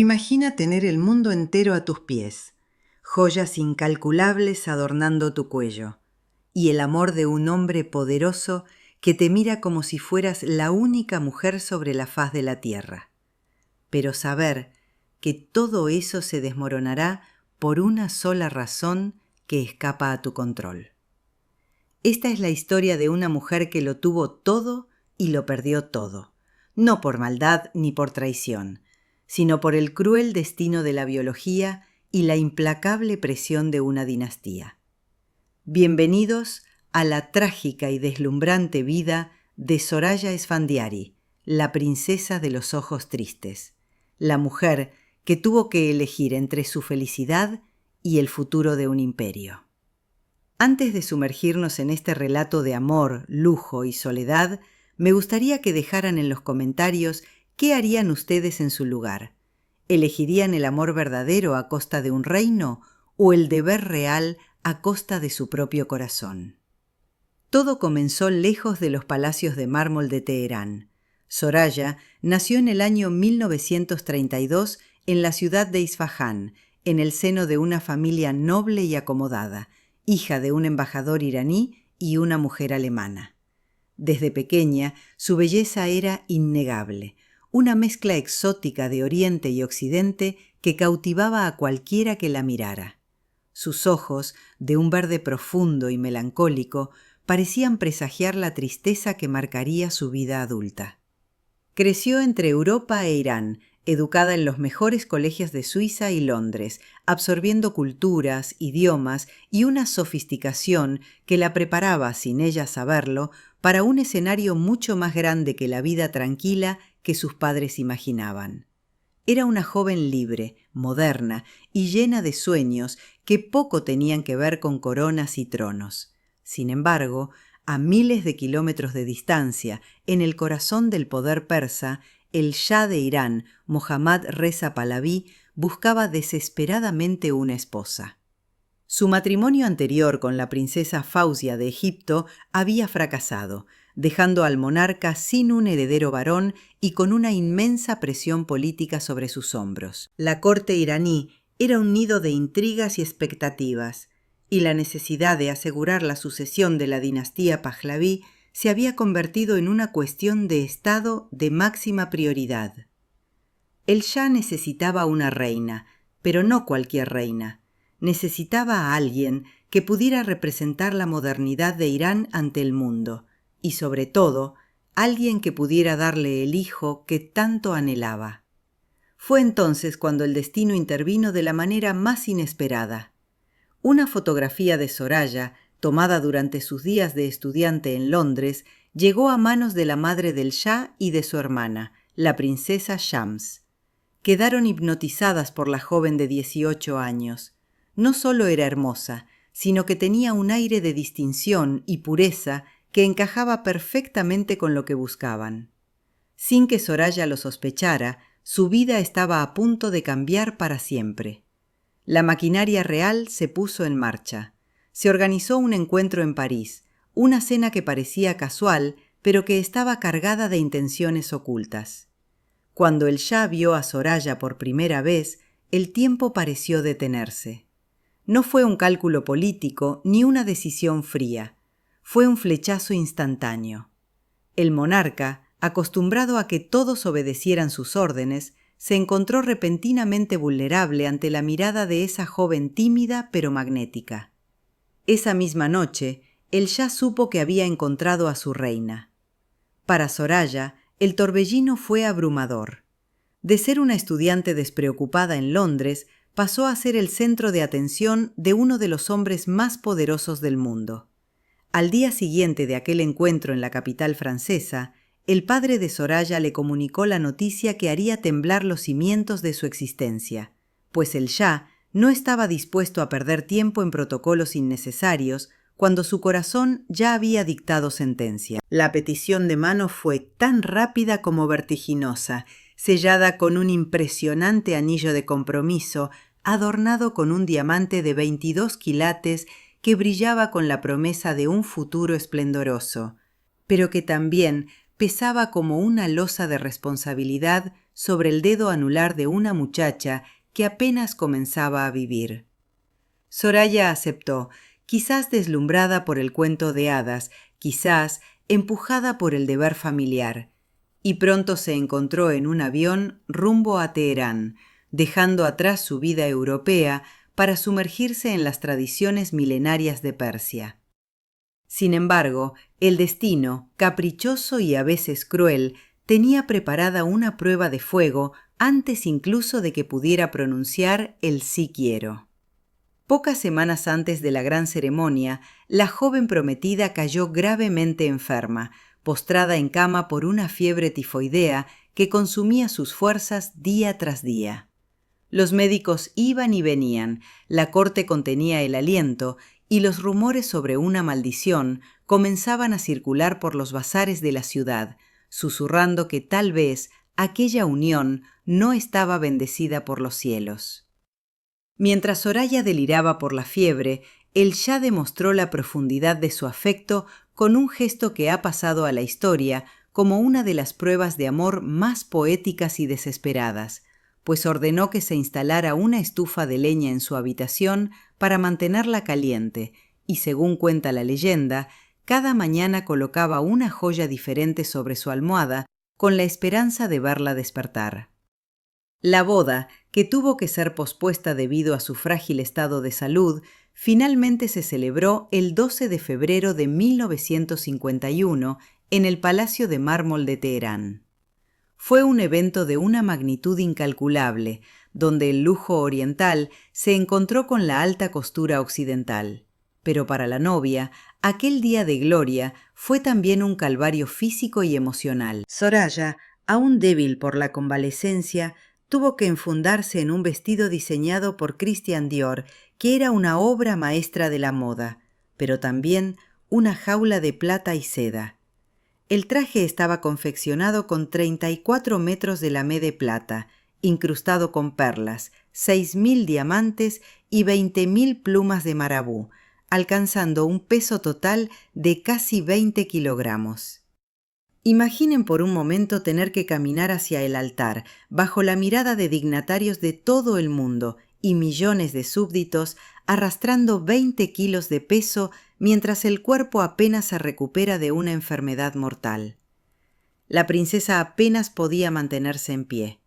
Imagina tener el mundo entero a tus pies, joyas incalculables adornando tu cuello, y el amor de un hombre poderoso que te mira como si fueras la única mujer sobre la faz de la tierra. Pero saber que todo eso se desmoronará por una sola razón que escapa a tu control. Esta es la historia de una mujer que lo tuvo todo y lo perdió todo, no por maldad ni por traición, sino por el cruel destino de la biología y la implacable presión de una dinastía. Bienvenidos a la trágica y deslumbrante vida de Soraya Esfandiari, la princesa de los ojos tristes, la mujer que tuvo que elegir entre su felicidad y el futuro de un imperio. Antes de sumergirnos en este relato de amor, lujo y soledad, me gustaría que dejaran en los comentarios qué harían ustedes en su lugar. ¿Elegirían el amor verdadero a costa de un reino o el deber real a costa de su propio corazón? Todo comenzó lejos de los palacios de mármol de Teherán. Soraya nació en el año 1932 en la ciudad de Isfahán, en el seno de una familia noble y acomodada, hija de un embajador iraní y una mujer alemana. Desde pequeña, su belleza era innegable, una mezcla exótica de Oriente y Occidente que cautivaba a cualquiera que la mirara. Sus ojos, de un verde profundo y melancólico, parecían presagiar la tristeza que marcaría su vida adulta. Creció entre Europa e Irán, educada en los mejores colegios de Suiza y Londres, absorbiendo culturas, idiomas y una sofisticación que la preparaba, sin ella saberlo, para un escenario mucho más grande que la vida tranquila que sus padres imaginaban. Era una joven libre, moderna y llena de sueños que poco tenían que ver con coronas y tronos. Sin embargo, a miles de kilómetros de distancia, en el corazón del poder persa, el Shah de Irán, Mohammad Reza Pahlaví, buscaba desesperadamente una esposa. Su matrimonio anterior con la princesa Fausia de Egipto había fracasado, dejando al monarca sin un heredero varón y con una inmensa presión política sobre sus hombros. La corte iraní era un nido de intrigas y expectativas, y la necesidad de asegurar la sucesión de la dinastía Pahlaví se había convertido en una cuestión de Estado de máxima prioridad. El Shah necesitaba una reina, pero no cualquier reina. Necesitaba a alguien que pudiera representar la modernidad de Irán ante el mundo, y sobre todo, alguien que pudiera darle el hijo que tanto anhelaba. Fue entonces cuando el destino intervino de la manera más inesperada. Una fotografía de Soraya, tomada durante sus días de estudiante en Londres, llegó a manos de la madre del Shah y de su hermana, la princesa Shams. Quedaron hipnotizadas por la joven de 18 años. No solo era hermosa, sino que tenía un aire de distinción y pureza que encajaba perfectamente con lo que buscaban. Sin que Soraya lo sospechara, su vida estaba a punto de cambiar para siempre. La maquinaria real se puso en marcha. Se organizó un encuentro en París, una cena que parecía casual, pero que estaba cargada de intenciones ocultas. Cuando el Shah vio a Soraya por primera vez, el tiempo pareció detenerse. No fue un cálculo político ni una decisión fría. Fue un flechazo instantáneo. El monarca, acostumbrado a que todos obedecieran sus órdenes, se encontró repentinamente vulnerable ante la mirada de esa joven tímida pero magnética. Esa misma noche, el Shah supo que había encontrado a su reina. Para Soraya, el torbellino fue abrumador. De ser una estudiante despreocupada en Londres, pasó a ser el centro de atención de uno de los hombres más poderosos del mundo. Al día siguiente de aquel encuentro en la capital francesa, el padre de Soraya le comunicó la noticia que haría temblar los cimientos de su existencia, pues el Shah no estaba dispuesto a perder tiempo en protocolos innecesarios cuando su corazón ya había dictado sentencia. La petición de mano fue tan rápida como vertiginosa, sellada con un impresionante anillo de compromiso, adornado con un diamante de 22 quilates que brillaba con la promesa de un futuro esplendoroso, pero que también pesaba como una losa de responsabilidad sobre el dedo anular de una muchacha que apenas comenzaba a vivir. Soraya aceptó, quizás deslumbrada por el cuento de hadas, quizás empujada por el deber familiar, y pronto se encontró en un avión rumbo a Teherán, dejando atrás su vida europea para sumergirse en las tradiciones milenarias de Persia. Sin embargo, el destino, caprichoso y a veces cruel, tenía preparada una prueba de fuego antes incluso de que pudiera pronunciar el sí quiero. Pocas semanas antes de la gran ceremonia, la joven prometida cayó gravemente enferma, postrada en cama por una fiebre tifoidea que consumía sus fuerzas día tras día. Los médicos iban y venían, la corte contenía el aliento y los rumores sobre una maldición comenzaban a circular por los bazares de la ciudad, susurrando que tal vez aquella unión no estaba bendecida por los cielos. Mientras Soraya deliraba por la fiebre, el Shah demostró la profundidad de su afecto con un gesto que ha pasado a la historia como una de las pruebas de amor más poéticas y desesperadas, pues ordenó que se instalara una estufa de leña en su habitación para mantenerla caliente y, según cuenta la leyenda, cada mañana colocaba una joya diferente sobre su almohada con la esperanza de verla despertar. La boda, que tuvo que ser pospuesta debido a su frágil estado de salud, finalmente se celebró el 12 de febrero de 1951 en el Palacio de Mármol de Teherán. Fue un evento de una magnitud incalculable, donde el lujo oriental se encontró con la alta costura occidental. Pero para la novia, aquel día de gloria fue también un calvario físico y emocional. Soraya, aún débil por la convalecencia, tuvo que enfundarse en un vestido diseñado por Christian Dior, que era una obra maestra de la moda, pero también una jaula de plata y seda. El traje estaba confeccionado con 34 metros de lamé de plata, incrustado con perlas, 6.000 diamantes y 20.000 plumas de marabú, alcanzando un peso total de casi 20 kilogramos. Imaginen por un momento tener que caminar hacia el altar, bajo la mirada de dignatarios de todo el mundo y millones de súbditos, arrastrando 20 kilos de peso mientras el cuerpo apenas se recupera de una enfermedad mortal. La princesa apenas podía mantenerse en pie.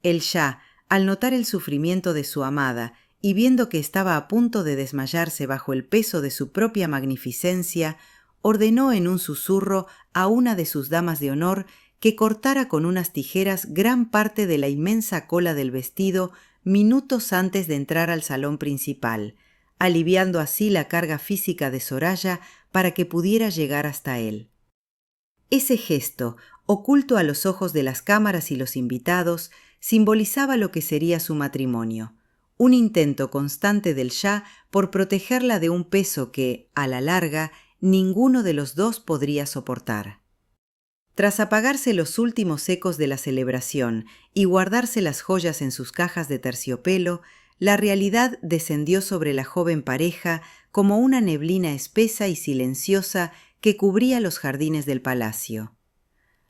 El Shah, al notar el sufrimiento de su amada y viendo que estaba a punto de desmayarse bajo el peso de su propia magnificencia, ordenó en un susurro a una de sus damas de honor que cortara con unas tijeras gran parte de la inmensa cola del vestido minutos antes de entrar al salón principal, aliviando así la carga física de Soraya para que pudiera llegar hasta él. Ese gesto, oculto a los ojos de las cámaras y los invitados, simbolizaba lo que sería su matrimonio, un intento constante del Shah por protegerla de un peso que, a la larga, ninguno de los dos podría soportar. Tras apagarse los últimos ecos de la celebración y guardarse las joyas en sus cajas de terciopelo, la realidad descendió sobre la joven pareja como una neblina espesa y silenciosa que cubría los jardines del palacio.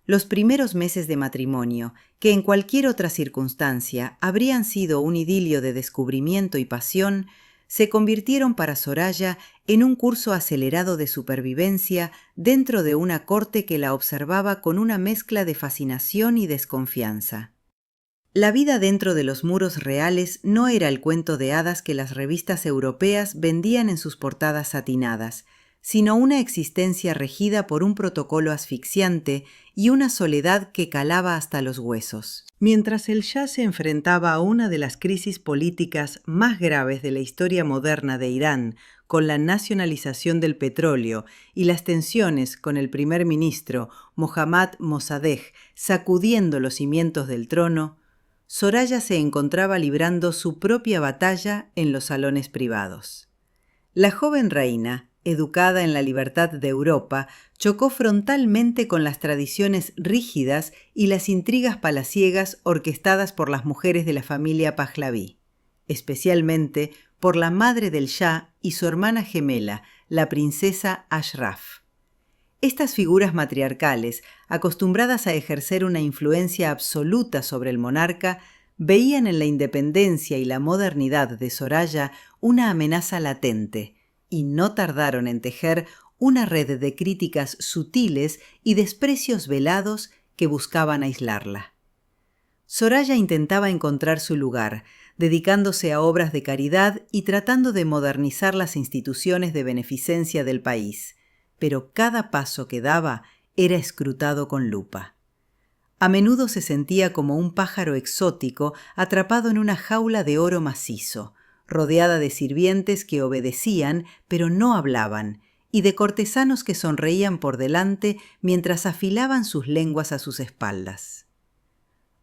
Los primeros meses de matrimonio, que en cualquier otra circunstancia habrían sido un idilio de descubrimiento y pasión, se convirtieron para Soraya en un curso acelerado de supervivencia dentro de una corte que la observaba con una mezcla de fascinación y desconfianza. La vida dentro de los muros reales no era el cuento de hadas que las revistas europeas vendían en sus portadas satinadas, sino una existencia regida por un protocolo asfixiante y una soledad que calaba hasta los huesos. Mientras el Shah se enfrentaba a una de las crisis políticas más graves de la historia moderna de Irán, con la nacionalización del petróleo y las tensiones con el primer ministro Mohammad Mossadegh sacudiendo los cimientos del trono, Soraya se encontraba librando su propia batalla en los salones privados. La joven reina, educada en la libertad de Europa, chocó frontalmente con las tradiciones rígidas y las intrigas palaciegas orquestadas por las mujeres de la familia Pahlaví, especialmente por la madre del Shah y su hermana gemela, la princesa Ashraf. Estas figuras matriarcales, acostumbradas a ejercer una influencia absoluta sobre el monarca, veían en la independencia y la modernidad de Soraya una amenaza latente, y no tardaron en tejer una red de críticas sutiles y desprecios velados que buscaban aislarla. Soraya intentaba encontrar su lugar, dedicándose a obras de caridad y tratando de modernizar las instituciones de beneficencia del país, pero cada paso que daba era escrutado con lupa. A menudo se sentía como un pájaro exótico atrapado en una jaula de oro macizo, rodeada de sirvientes que obedecían pero no hablaban, y de cortesanos que sonreían por delante mientras afilaban sus lenguas a sus espaldas.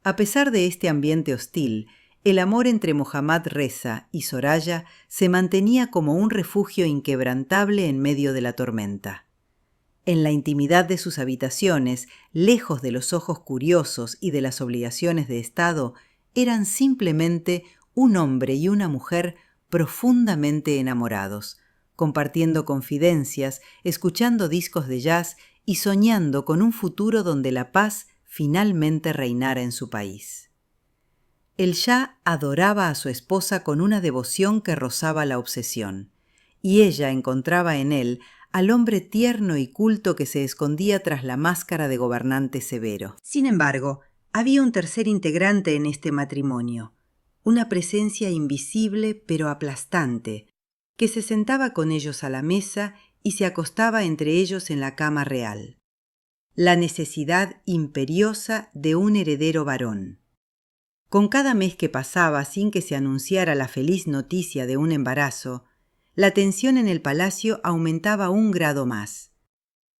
A pesar de este ambiente hostil, el amor entre Mohammad Reza y Soraya se mantenía como un refugio inquebrantable en medio de la tormenta. En la intimidad de sus habitaciones, lejos de los ojos curiosos y de las obligaciones de Estado, eran simplemente un hombre y una mujer profundamente enamorados, compartiendo confidencias, escuchando discos de jazz y soñando con un futuro donde la paz finalmente reinara en su país. El Shah adoraba a su esposa con una devoción que rozaba la obsesión, y ella encontraba en él al hombre tierno y culto que se escondía tras la máscara de gobernante severo. Sin embargo, había un tercer integrante en este matrimonio, una presencia invisible pero aplastante, que se sentaba con ellos a la mesa y se acostaba entre ellos en la cama real. La necesidad imperiosa de un heredero varón. Con cada mes que pasaba sin que se anunciara la feliz noticia de un embarazo, la tensión en el palacio aumentaba un grado más.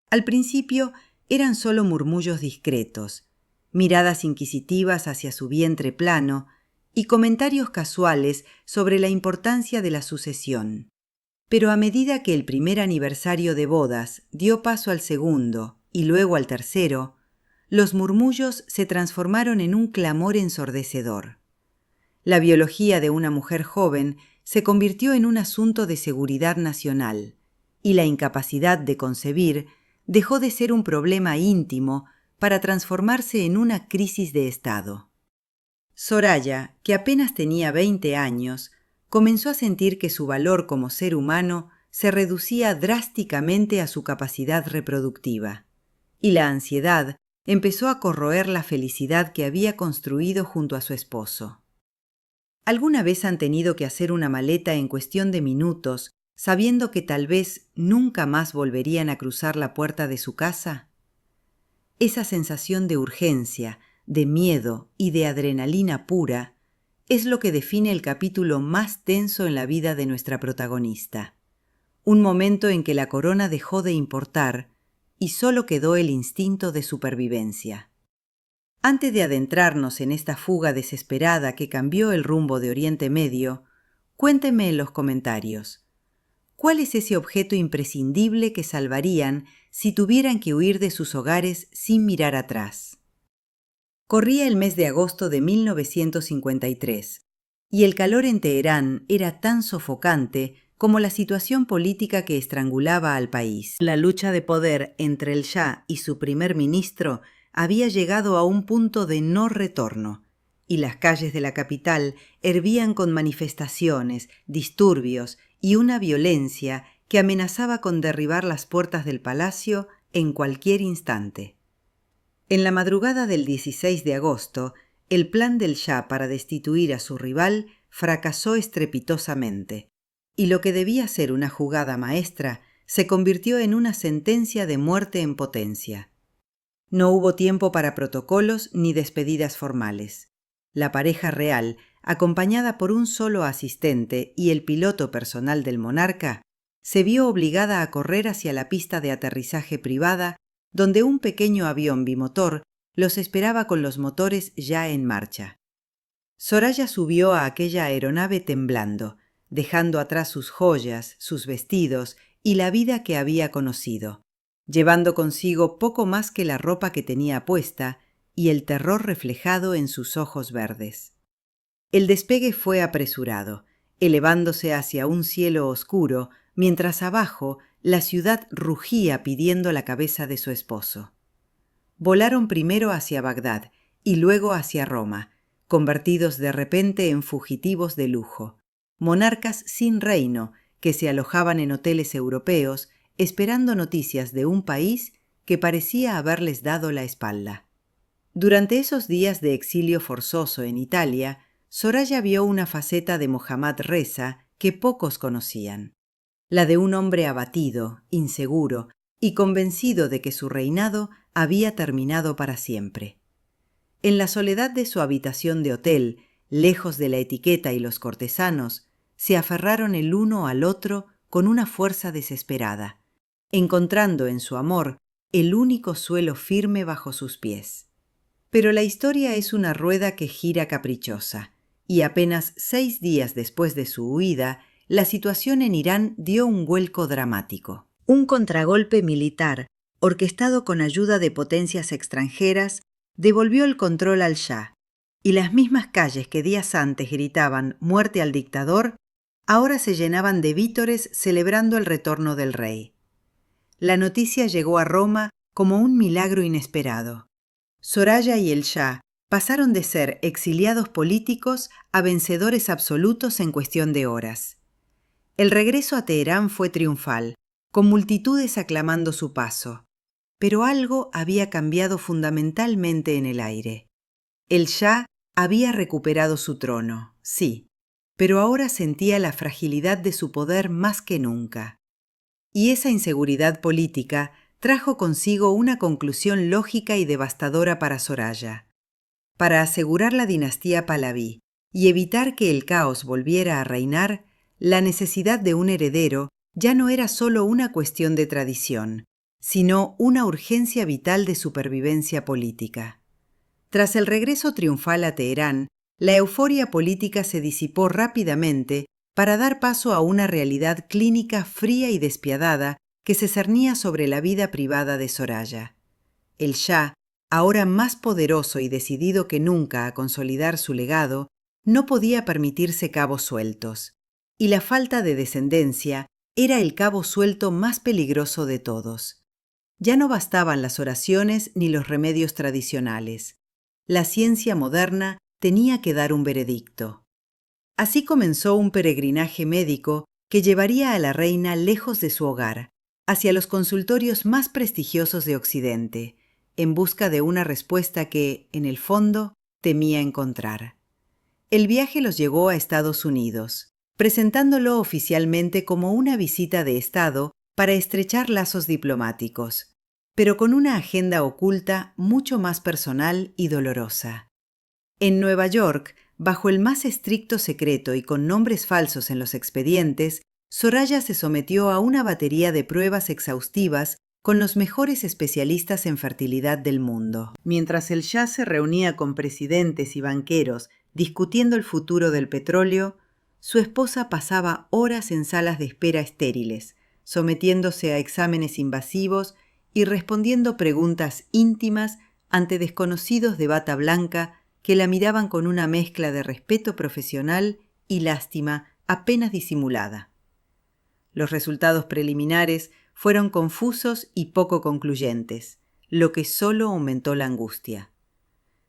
Al principio eran solo murmullos discretos, miradas inquisitivas hacia su vientre plano y comentarios casuales sobre la importancia de la sucesión. Pero a medida que el primer aniversario de bodas dio paso al segundo y luego al tercero, los murmullos se transformaron en un clamor ensordecedor. La biología de una mujer joven se convirtió en un asunto de seguridad nacional, y la incapacidad de concebir dejó de ser un problema íntimo para transformarse en una crisis de Estado. Soraya, que apenas tenía 20 años, comenzó a sentir que su valor como ser humano se reducía drásticamente a su capacidad reproductiva, y la ansiedad empezó a corroer la felicidad que había construido junto a su esposo. ¿Alguna vez han tenido que hacer una maleta en cuestión de minutos, sabiendo que tal vez nunca más volverían a cruzar la puerta de su casa? Esa sensación de urgencia, de miedo y de adrenalina pura es lo que define el capítulo más tenso en la vida de nuestra protagonista. Un momento en que la corona dejó de importar y solo quedó el instinto de supervivencia. Antes de adentrarnos en esta fuga desesperada que cambió el rumbo de Oriente Medio, cuéntenme en los comentarios, ¿cuál es ese objeto imprescindible que salvarían si tuvieran que huir de sus hogares sin mirar atrás? Corría el mes de agosto de 1953, y el calor en Teherán era tan sofocante como la situación política que estrangulaba al país. La lucha de poder entre el Shah y su primer ministro había llegado a un punto de no retorno, y las calles de la capital hervían con manifestaciones, disturbios y una violencia que amenazaba con derribar las puertas del palacio en cualquier instante. En la madrugada del 16 de agosto, el plan del Shah para destituir a su rival fracasó estrepitosamente, y lo que debía ser una jugada maestra se convirtió en una sentencia de muerte en potencia. No hubo tiempo para protocolos ni despedidas formales. La pareja real, acompañada por un solo asistente y el piloto personal del monarca, se vio obligada a correr hacia la pista de aterrizaje privada, donde un pequeño avión bimotor los esperaba con los motores ya en marcha. Soraya subió a aquella aeronave temblando, dejando atrás sus joyas, sus vestidos y la vida que había conocido, llevando consigo poco más que la ropa que tenía puesta y el terror reflejado en sus ojos verdes. El despegue fue apresurado, elevándose hacia un cielo oscuro mientras abajo la ciudad rugía pidiendo la cabeza de su esposo. Volaron primero hacia Bagdad y luego hacia Roma, convertidos de repente en fugitivos de lujo, monarcas sin reino que se alojaban en hoteles europeos esperando noticias de un país que parecía haberles dado la espalda. Durante esos días de exilio forzoso en Italia, Soraya vio una faceta de Mohammad Reza que pocos conocían, la de un hombre abatido, inseguro y convencido de que su reinado había terminado para siempre. En la soledad de su habitación de hotel, lejos de la etiqueta y los cortesanos, se aferraron el uno al otro con una fuerza desesperada, encontrando en su amor el único suelo firme bajo sus pies. Pero la historia es una rueda que gira caprichosa, y apenas 6 días después de su huida, la situación en Irán dio un vuelco dramático. Un contragolpe militar, orquestado con ayuda de potencias extranjeras, devolvió el control al Shah, y las mismas calles que días antes gritaban «muerte al dictador», ahora se llenaban de vítores celebrando el retorno del rey. La noticia llegó a Roma como un milagro inesperado. Soraya y el Shah pasaron de ser exiliados políticos a vencedores absolutos en cuestión de horas. El regreso a Teherán fue triunfal, con multitudes aclamando su paso. Pero algo había cambiado fundamentalmente en el aire. El Shah había recuperado su trono, sí, pero ahora sentía la fragilidad de su poder más que nunca. Y esa inseguridad política trajo consigo una conclusión lógica y devastadora para Soraya. Para asegurar la dinastía Pahlaví y evitar que el caos volviera a reinar, la necesidad de un heredero ya no era solo una cuestión de tradición, sino una urgencia vital de supervivencia política. Tras el regreso triunfal a Teherán, la euforia política se disipó rápidamente para dar paso a una realidad clínica fría y despiadada que se cernía sobre la vida privada de Soraya. El Shah, ahora más poderoso y decidido que nunca a consolidar su legado, no podía permitirse cabos sueltos, y la falta de descendencia era el cabo suelto más peligroso de todos. Ya no bastaban las oraciones ni los remedios tradicionales. La ciencia moderna tenía que dar un veredicto. Así comenzó un peregrinaje médico que llevaría a la reina lejos de su hogar, hacia los consultorios más prestigiosos de Occidente, en busca de una respuesta que, en el fondo, temía encontrar. El viaje los llevó a Estados Unidos, presentándolo oficialmente como una visita de Estado para estrechar lazos diplomáticos, pero con una agenda oculta mucho más personal y dolorosa. En Nueva York, bajo el más estricto secreto y con nombres falsos en los expedientes, Soraya se sometió a una batería de pruebas exhaustivas con los mejores especialistas en fertilidad del mundo. Mientras el Shah se reunía con presidentes y banqueros discutiendo el futuro del petróleo, su esposa pasaba horas en salas de espera estériles, sometiéndose a exámenes invasivos y respondiendo preguntas íntimas ante desconocidos de bata blanca que la miraban con una mezcla de respeto profesional y lástima apenas disimulada. Los resultados preliminares fueron confusos y poco concluyentes, lo que solo aumentó la angustia.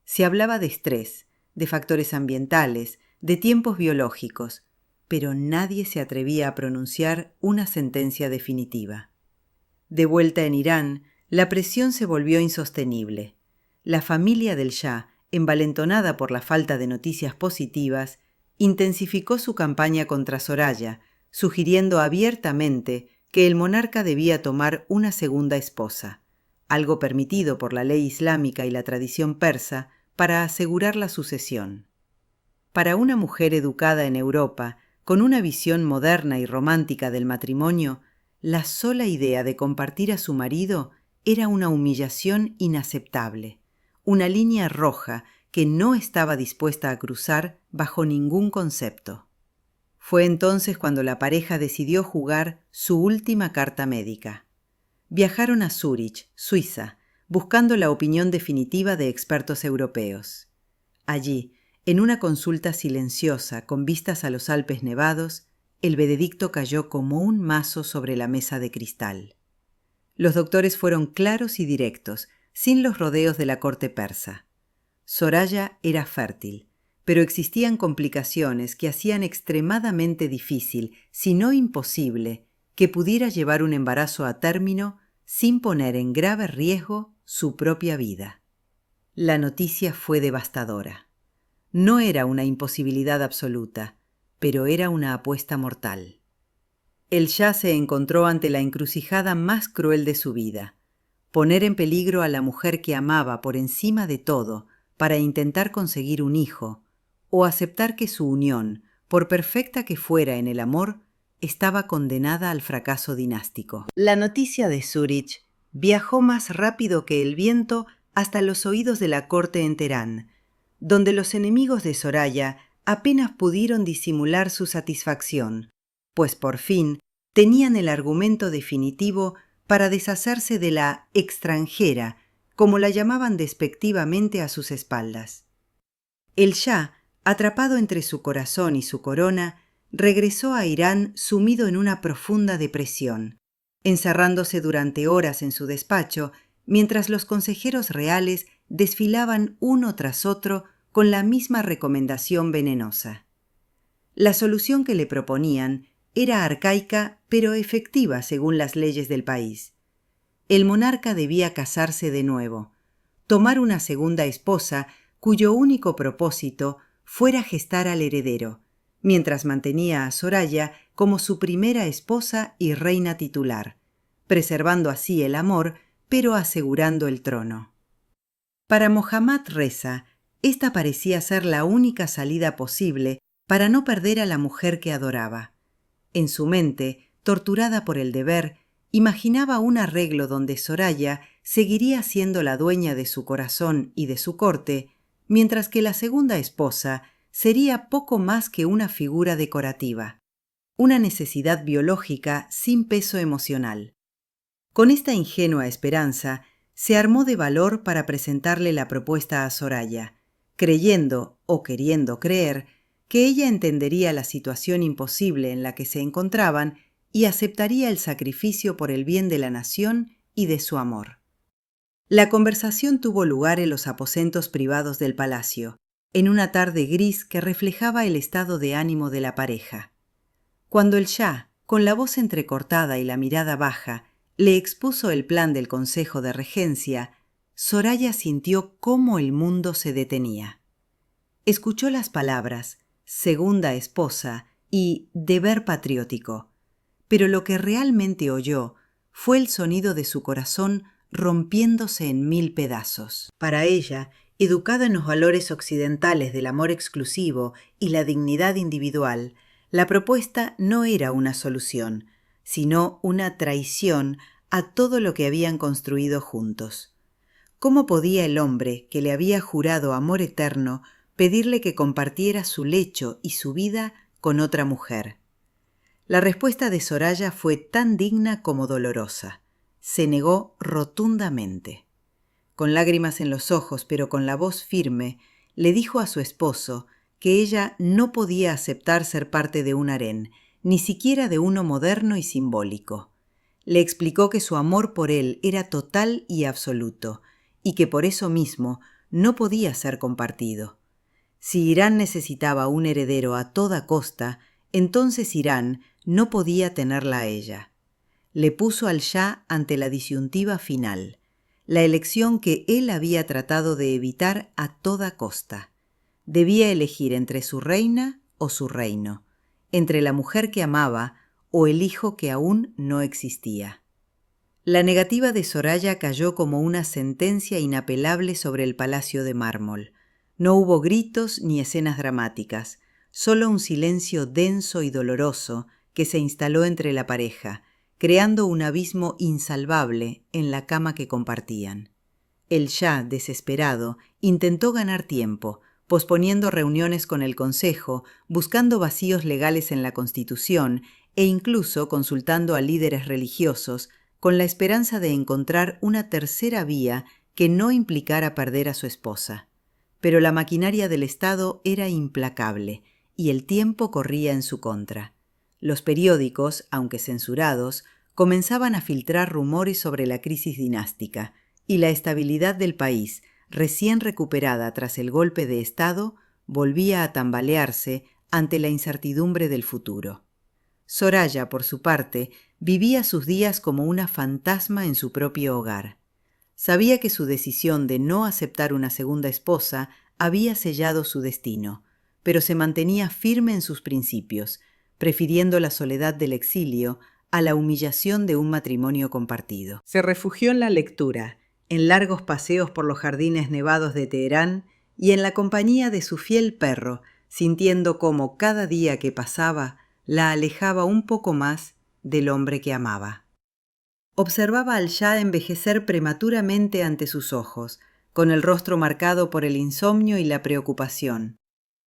Se hablaba de estrés, de factores ambientales, de tiempos biológicos, pero nadie se atrevía a pronunciar una sentencia definitiva. De vuelta en Irán, la presión se volvió insostenible. La familia del Shah, envalentonada por la falta de noticias positivas, intensificó su campaña contra Soraya, sugiriendo abiertamente que el monarca debía tomar una segunda esposa, algo permitido por la ley islámica y la tradición persa para asegurar la sucesión. Para una mujer educada en Europa, con una visión moderna y romántica del matrimonio, la sola idea de compartir a su marido era una humillación inaceptable, una línea roja que no estaba dispuesta a cruzar bajo ningún concepto. Fue entonces cuando la pareja decidió jugar su última carta médica. Viajaron a Zúrich, Suiza, buscando la opinión definitiva de expertos europeos. Allí, en una consulta silenciosa con vistas a los Alpes nevados, el veredicto cayó como un mazo sobre la mesa de cristal. Los doctores fueron claros y directos, sin los rodeos de la corte persa. Soraya era fértil, pero existían complicaciones que hacían extremadamente difícil, si no imposible, que pudiera llevar un embarazo a término sin poner en grave riesgo su propia vida. La noticia fue devastadora. No era una imposibilidad absoluta, pero era una apuesta mortal. El Shah se encontró ante la encrucijada más cruel de su vida: poner en peligro a la mujer que amaba por encima de todo para intentar conseguir un hijo, o aceptar que su unión, por perfecta que fuera en el amor, estaba condenada al fracaso dinástico. La noticia de Zúrich viajó más rápido que el viento hasta los oídos de la corte en Teherán, donde los enemigos de Soraya apenas pudieron disimular su satisfacción, pues por fin tenían el argumento definitivo para deshacerse de la extranjera, como la llamaban despectivamente a sus espaldas. El Shah, atrapado entre su corazón y su corona, regresó a Irán sumido en una profunda depresión, encerrándose durante horas en su despacho, mientras los consejeros reales desfilaban uno tras otro con la misma recomendación venenosa. La solución que le proponían era arcaica pero efectiva según las leyes del país. El monarca debía casarse de nuevo, tomar una segunda esposa cuyo único propósito fuera gestar al heredero, mientras mantenía a Soraya como su primera esposa y reina titular, preservando así el amor, pero asegurando el trono. Para Mohammad Reza, esta parecía ser la única salida posible para no perder a la mujer que adoraba. En su mente, torturada por el deber, imaginaba un arreglo donde Soraya seguiría siendo la dueña de su corazón y de su corte, mientras que la segunda esposa sería poco más que una figura decorativa, una necesidad biológica sin peso emocional. Con esta ingenua esperanza, se armó de valor para presentarle la propuesta a Soraya, creyendo o queriendo creer que ella entendería la situación imposible en la que se encontraban y aceptaría el sacrificio por el bien de la nación y de su amor. La conversación tuvo lugar en los aposentos privados del palacio, en una tarde gris que reflejaba el estado de ánimo de la pareja. Cuando el Shah, con la voz entrecortada y la mirada baja, le expuso el plan del Consejo de Regencia, Soraya sintió cómo el mundo se detenía. Escuchó las palabras segunda esposa y deber patriótico, pero lo que realmente oyó fue el sonido de su corazón rompiéndose en 1000 pedazos. Para ella, educada en los valores occidentales del amor exclusivo y la dignidad individual, la propuesta no era una solución, sino una traición a todo lo que habían construido juntos. ¿Cómo podía el hombre que le había jurado amor eterno pedirle que compartiera su lecho y su vida con otra mujer? La respuesta de Soraya fue tan digna como dolorosa. Se negó rotundamente. Con lágrimas en los ojos, pero con la voz firme, le dijo a su esposo que ella no podía aceptar ser parte de un harén, ni siquiera de uno moderno y simbólico. Le explicó que su amor por él era total y absoluto, y que por eso mismo no podía ser compartido. Si Irán necesitaba un heredero a toda costa, entonces Irán no podía tenerla a ella. Le puso al Shah ante la disyuntiva final, la elección que él había tratado de evitar a toda costa. Debía elegir entre su reina o su reino, entre la mujer que amaba o el hijo que aún no existía. La negativa de Soraya cayó como una sentencia inapelable sobre el palacio de mármol. No hubo gritos ni escenas dramáticas, solo un silencio denso y doloroso que se instaló entre la pareja, creando un abismo insalvable en la cama que compartían. El Shah, desesperado, intentó ganar tiempo, posponiendo reuniones con el Consejo, buscando vacíos legales en la Constitución e incluso consultando a líderes religiosos con la esperanza de encontrar una tercera vía que no implicara perder a su esposa. Pero la maquinaria del Estado era implacable y el tiempo corría en su contra. Los periódicos, aunque censurados, comenzaban a filtrar rumores sobre la crisis dinástica, y la estabilidad del país, recién recuperada tras el golpe de Estado, volvía a tambalearse ante la incertidumbre del futuro. Soraya, por su parte, vivía sus días como una fantasma en su propio hogar. Sabía que su decisión de no aceptar una segunda esposa había sellado su destino, pero se mantenía firme en sus principios, prefiriendo la soledad del exilio a la humillación de un matrimonio compartido. Se refugió en la lectura, en largos paseos por los jardines nevados de Teherán y en la compañía de su fiel perro, sintiendo cómo cada día que pasaba la alejaba un poco más del hombre que amaba. Observaba al Shah envejecer prematuramente ante sus ojos, con el rostro marcado por el insomnio y la preocupación,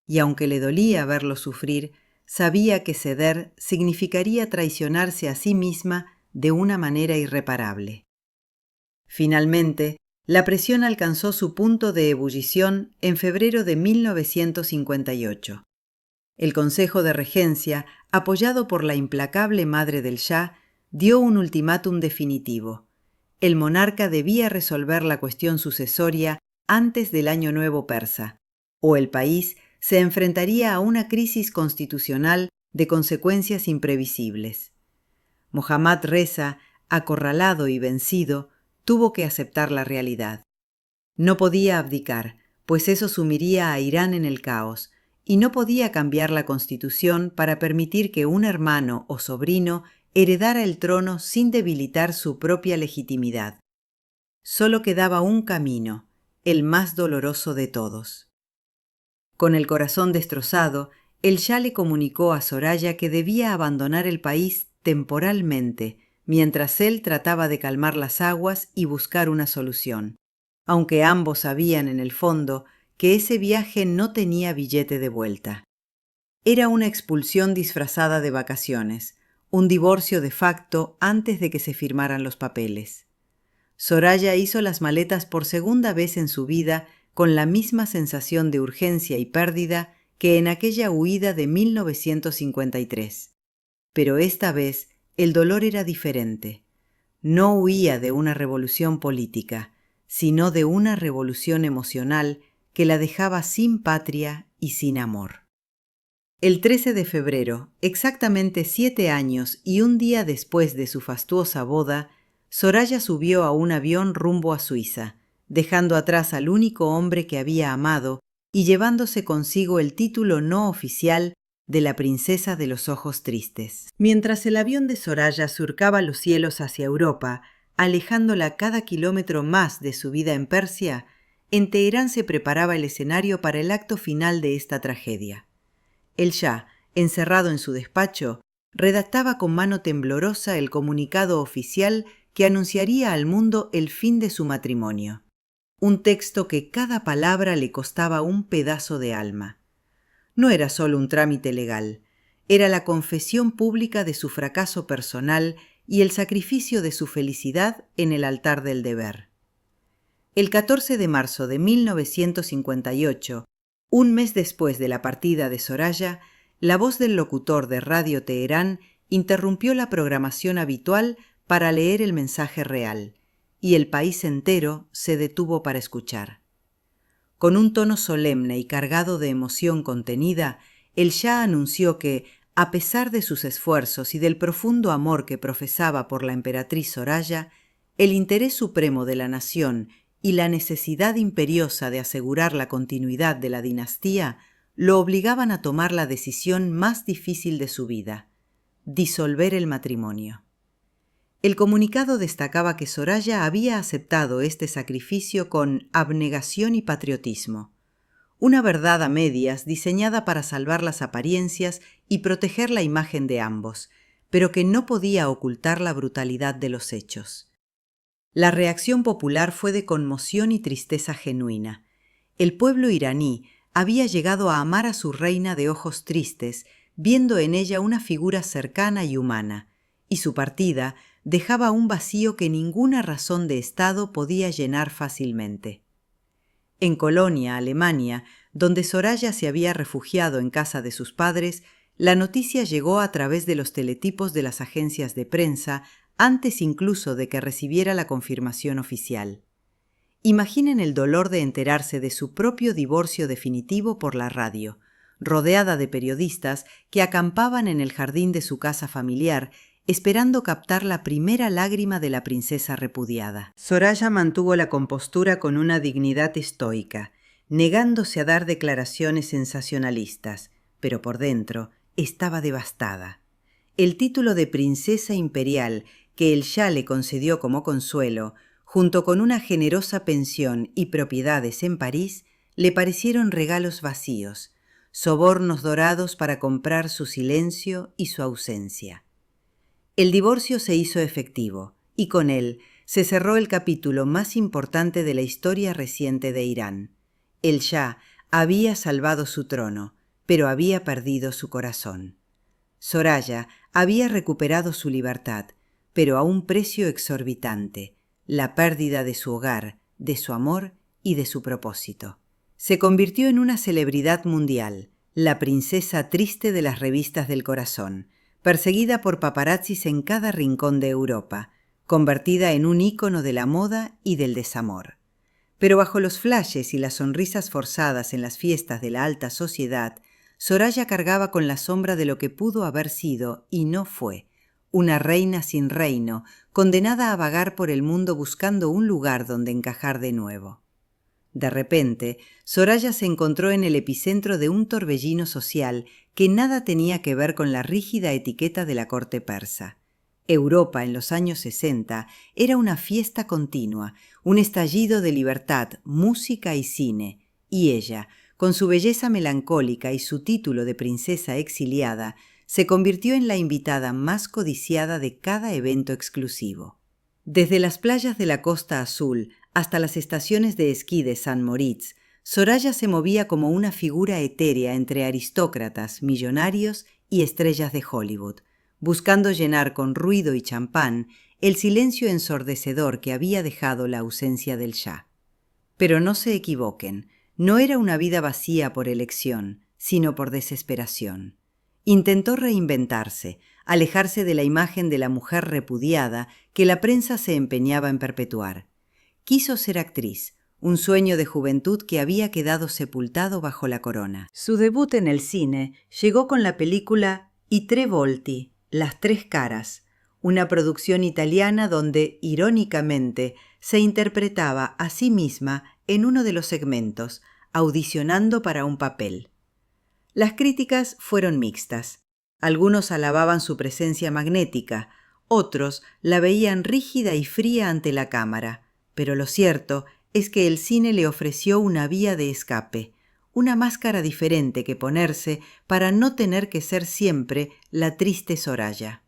y aunque le dolía verlo sufrir, sabía que ceder significaría traicionarse a sí misma de una manera irreparable. Finalmente, la presión alcanzó su punto de ebullición en febrero de 1958. El Consejo de Regencia, apoyado por la implacable madre del Shah, dio un ultimátum definitivo. El monarca debía resolver la cuestión sucesoria antes del Año Nuevo persa, o el país se enfrentaría a una crisis constitucional de consecuencias imprevisibles. Mohammad Reza, acorralado y vencido, tuvo que aceptar la realidad. No podía abdicar, pues eso sumiría a Irán en el caos, y no podía cambiar la constitución para permitir que un hermano o sobrino heredara el trono sin debilitar su propia legitimidad. Solo quedaba un camino, el más doloroso de todos. Con el corazón destrozado, el Shah le comunicó a Soraya que debía abandonar el país temporalmente, mientras él trataba de calmar las aguas y buscar una solución, aunque ambos sabían en el fondo que ese viaje no tenía billete de vuelta. Era una expulsión disfrazada de vacaciones, un divorcio de facto antes de que se firmaran los papeles. Soraya hizo las maletas por segunda vez en su vida con la misma sensación de urgencia y pérdida que en aquella huida de 1953. Pero esta vez el dolor era diferente. No huía de una revolución política, sino de una revolución emocional que la dejaba sin patria y sin amor. El 13 de febrero, exactamente 7 años y un día después de su fastuosa boda, Soraya subió a un avión rumbo a Suiza, dejando atrás al único hombre que había amado y llevándose consigo el título no oficial de la princesa de los ojos tristes. Mientras el avión de Soraya surcaba los cielos hacia Europa, alejándola cada kilómetro más de su vida en Persia, en Teherán se preparaba el escenario para el acto final de esta tragedia. El Shah, encerrado en su despacho, redactaba con mano temblorosa el comunicado oficial que anunciaría al mundo el fin de su matrimonio. Un texto que cada palabra le costaba un pedazo de alma. No era solo un trámite legal, era la confesión pública de su fracaso personal y el sacrificio de su felicidad en el altar del deber. El 14 de marzo de 1958, un mes después de la partida de Soraya, la voz del locutor de Radio Teherán interrumpió la programación habitual para leer el mensaje real, y el país entero se detuvo para escuchar. Con un tono solemne y cargado de emoción contenida, el Shah anunció que, a pesar de sus esfuerzos y del profundo amor que profesaba por la emperatriz Soraya, el interés supremo de la nación y la necesidad imperiosa de asegurar la continuidad de la dinastía lo obligaban a tomar la decisión más difícil de su vida: disolver el matrimonio. El comunicado destacaba que Soraya había aceptado este sacrificio con abnegación y patriotismo, una verdad a medias diseñada para salvar las apariencias y proteger la imagen de ambos, pero que no podía ocultar la brutalidad de los hechos. La reacción popular fue de conmoción y tristeza genuina. El pueblo iraní había llegado a amar a su reina de ojos tristes, viendo en ella una figura cercana y humana, y su partida dejaba un vacío que ninguna razón de Estado podía llenar fácilmente. En Colonia, Alemania, donde Soraya se había refugiado en casa de sus padres, La noticia llegó a través de los teletipos de las agencias de prensa antes incluso de que recibiera la confirmación oficial. Imaginen el dolor de enterarse de su propio divorcio definitivo por la radio, rodeada de periodistas que acampaban en el jardín de su casa familiar, esperando captar la primera lágrima de la princesa repudiada. Soraya mantuvo la compostura con una dignidad estoica, negándose a dar declaraciones sensacionalistas, pero por dentro estaba devastada. El título de princesa imperial que el Shah le concedió como consuelo, junto con una generosa pensión y propiedades en París, le parecieron regalos vacíos, sobornos dorados para comprar su silencio y su ausencia. El divorcio se hizo efectivo, y con él se cerró el capítulo más importante de la historia reciente de Irán. El Shah había salvado su trono, pero había perdido su corazón. Soraya había recuperado su libertad, pero a un precio exorbitante, la pérdida de su hogar, de su amor y de su propósito. Se convirtió en una celebridad mundial, la princesa triste de las revistas del corazón, perseguida por paparazzis en cada rincón de Europa, convertida en un ícono de la moda y del desamor. Pero bajo los flashes y las sonrisas forzadas en las fiestas de la alta sociedad, Soraya cargaba con la sombra de lo que pudo haber sido y no fue, una reina sin reino, condenada a vagar por el mundo buscando un lugar donde encajar de nuevo. De repente, Soraya se encontró en el epicentro de un torbellino social que nada tenía que ver con la rígida etiqueta de la corte persa. Europa en los años 60 era una fiesta continua, un estallido de libertad, música y cine, y ella, con su belleza melancólica y su título de princesa exiliada, se convirtió en la invitada más codiciada de cada evento exclusivo. Desde las playas de la Costa Azul hasta las estaciones de esquí de San Moritz, Soraya se movía como una figura etérea entre aristócratas, millonarios y estrellas de Hollywood, buscando llenar con ruido y champán el silencio ensordecedor que había dejado la ausencia del Shah. Pero no se equivoquen, no era una vida vacía por elección, sino por desesperación. Intentó reinventarse, alejarse de la imagen de la mujer repudiada que la prensa se empeñaba en perpetuar. Quiso ser actriz, un sueño de juventud que había quedado sepultado bajo la corona. Su debut en el cine llegó con la película I Tre Volti, Las Tres Caras, una producción italiana donde, irónicamente, se interpretaba a sí misma en uno de los segmentos, audicionando para un papel. Las críticas fueron mixtas. Algunos alababan su presencia magnética, otros la veían rígida y fría ante la cámara, pero lo cierto es que el cine le ofreció una vía de escape, una máscara diferente que ponerse para no tener que ser siempre la triste Soraya.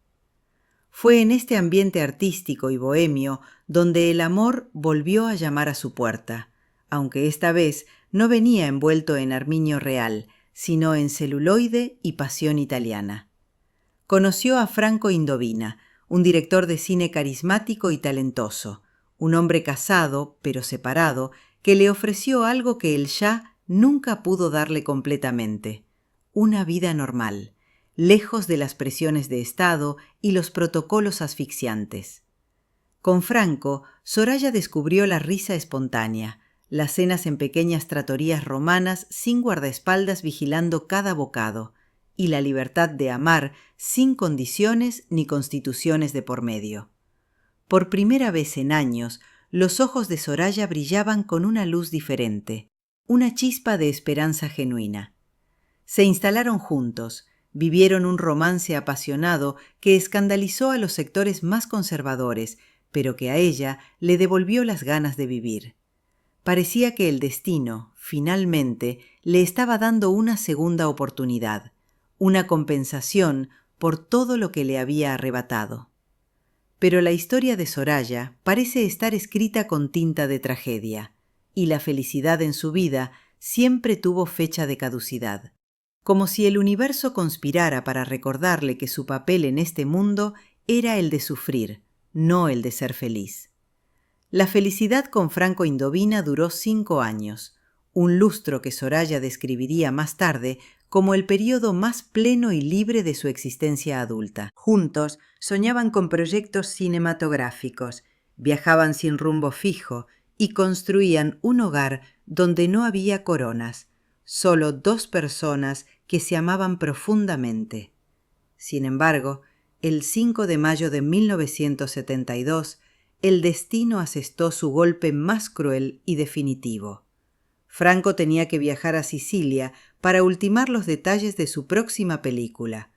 Fue en este ambiente artístico y bohemio donde el amor volvió a llamar a su puerta, aunque esta vez no venía envuelto en armiño real, sino en celuloide y pasión italiana. Conoció a Franco Indovina, un director de cine carismático y talentoso, un hombre casado, pero separado, que le ofreció algo que el Shah nunca pudo darle completamente: una vida normal, lejos de las presiones de Estado y los protocolos asfixiantes. Con Franco, Soraya descubrió la risa espontánea, las cenas en pequeñas tratorías romanas sin guardaespaldas vigilando cada bocado, y la libertad de amar sin condiciones ni constituciones de por medio. Por primera vez en años, los ojos de Soraya brillaban con una luz diferente, una chispa de esperanza genuina. Se instalaron juntos, vivieron un romance apasionado que escandalizó a los sectores más conservadores, pero que a ella le devolvió las ganas de vivir. Parecía que el destino, finalmente, le estaba dando una segunda oportunidad, una compensación por todo lo que le había arrebatado. Pero la historia de Soraya parece estar escrita con tinta de tragedia, y la felicidad en su vida siempre tuvo fecha de caducidad, como si el universo conspirara para recordarle que su papel en este mundo era el de sufrir, no el de ser feliz. La felicidad con Franco Indovina duró 5 años, un lustro que Soraya describiría más tarde como el período más pleno y libre de su existencia adulta. Juntos soñaban con proyectos cinematográficos, viajaban sin rumbo fijo y construían un hogar donde no había coronas, solo dos personas que se amaban profundamente. Sin embargo, el 5 de mayo de 1972, el destino asestó su golpe más cruel y definitivo. Franco tenía que viajar a Sicilia para ultimar los detalles de su próxima película,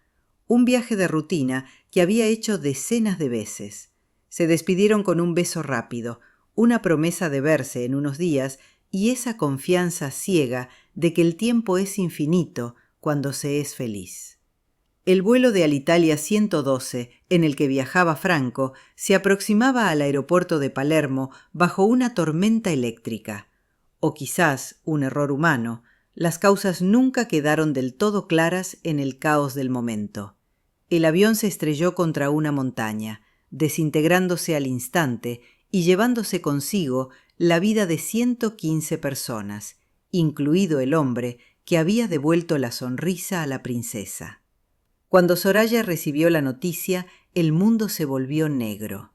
un viaje de rutina que había hecho decenas de veces. Se despidieron con un beso rápido, una promesa de verse en unos días y esa confianza ciega de que el tiempo es infinito cuando se es feliz. El vuelo de Alitalia 112, en el que viajaba Franco, se aproximaba al aeropuerto de Palermo bajo una tormenta eléctrica. O quizás un error humano, las causas nunca quedaron del todo claras en el caos del momento. El avión se estrelló contra una montaña, desintegrándose al instante y llevándose consigo la vida de 115 personas, incluido el hombre que había devuelto la sonrisa a la princesa. Cuando Soraya recibió la noticia, el mundo se volvió negro.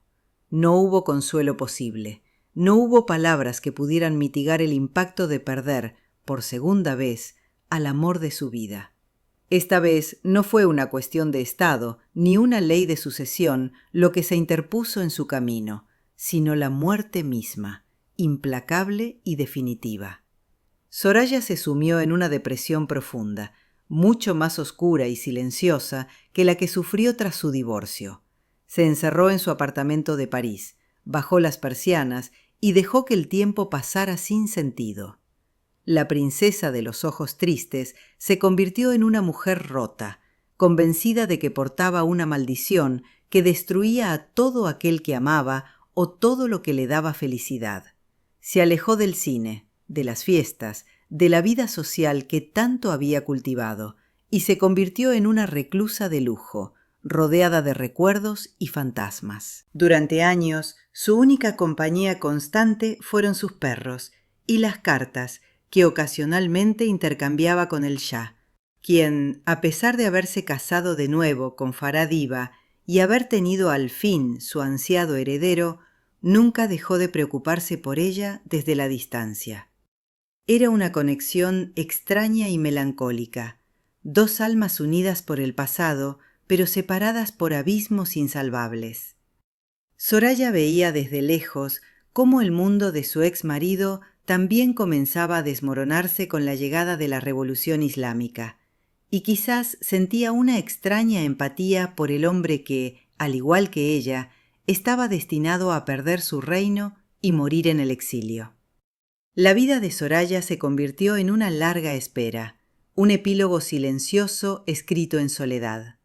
No hubo consuelo posible. No hubo palabras que pudieran mitigar el impacto de perder, por segunda vez, al amor de su vida. Esta vez no fue una cuestión de Estado, ni una ley de sucesión lo que se interpuso en su camino, sino la muerte misma, implacable y definitiva. Soraya se sumió en una depresión profunda, mucho más oscura y silenciosa que la que sufrió tras su divorcio. Se encerró en su apartamento de París, bajó las persianas y dejó que el tiempo pasara sin sentido. La princesa de los ojos tristes se convirtió en una mujer rota, convencida de que portaba una maldición que destruía a todo aquel que amaba o todo lo que le daba felicidad. Se alejó del cine, de las fiestas, de la vida social que tanto había cultivado, y se convirtió en una reclusa de lujo, rodeada de recuerdos y fantasmas. Durante años, su única compañía constante fueron sus perros y las cartas que ocasionalmente intercambiaba con el Shah, quien, a pesar de haberse casado de nuevo con Farah Diva y haber tenido al fin su ansiado heredero, nunca dejó de preocuparse por ella desde la distancia. Era una conexión extraña y melancólica, dos almas unidas por el pasado, pero separadas por abismos insalvables. Soraya veía desde lejos cómo el mundo de su ex marido también comenzaba a desmoronarse con la llegada de la Revolución Islámica, y quizás sentía una extraña empatía por el hombre que, al igual que ella, estaba destinado a perder su reino y morir en el exilio. La vida de Soraya se convirtió en una larga espera, un epílogo silencioso escrito en soledad.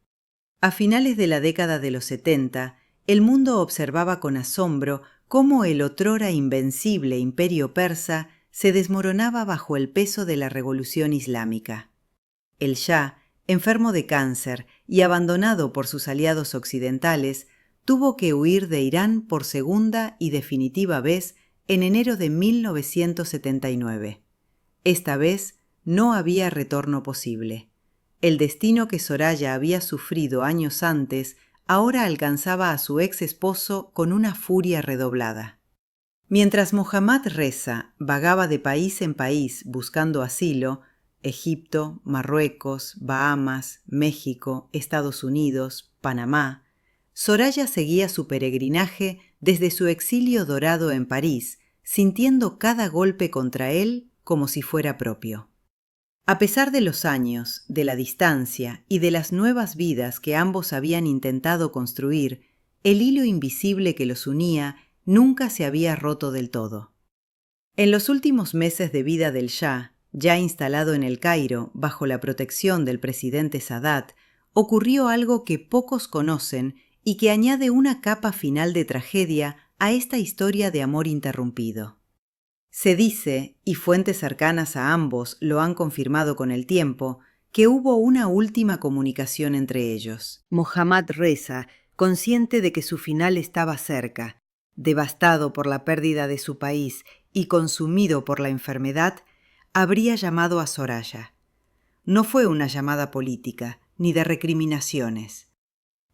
A finales de la década de los 70, el mundo observaba con asombro cómo el otrora invencible imperio persa se desmoronaba bajo el peso de la revolución islámica. El Shah, enfermo de cáncer y abandonado por sus aliados occidentales, tuvo que huir de Irán por segunda y definitiva vez en enero de 1979. Esta vez no había retorno posible. El destino que Soraya había sufrido años antes ahora alcanzaba a su ex esposo con una furia redoblada. Mientras Mohammad Reza vagaba de país en país buscando asilo, Egipto, Marruecos, Bahamas, México, Estados Unidos, Panamá, Soraya seguía su peregrinaje desde su exilio dorado en París, sintiendo cada golpe contra él como si fuera propio. A pesar de los años, de la distancia y de las nuevas vidas que ambos habían intentado construir, el hilo invisible que los unía nunca se había roto del todo. En los últimos meses de vida del Shah, ya instalado en el Cairo bajo la protección del presidente Sadat, ocurrió algo que pocos conocen y que añade una capa final de tragedia a esta historia de amor interrumpido. Se dice, y fuentes cercanas a ambos lo han confirmado con el tiempo, que hubo una última comunicación entre ellos. Mohammad Reza, consciente de que su final estaba cerca, devastado por la pérdida de su país y consumido por la enfermedad, habría llamado a Soraya. no fue una llamada política, ni de recriminaciones.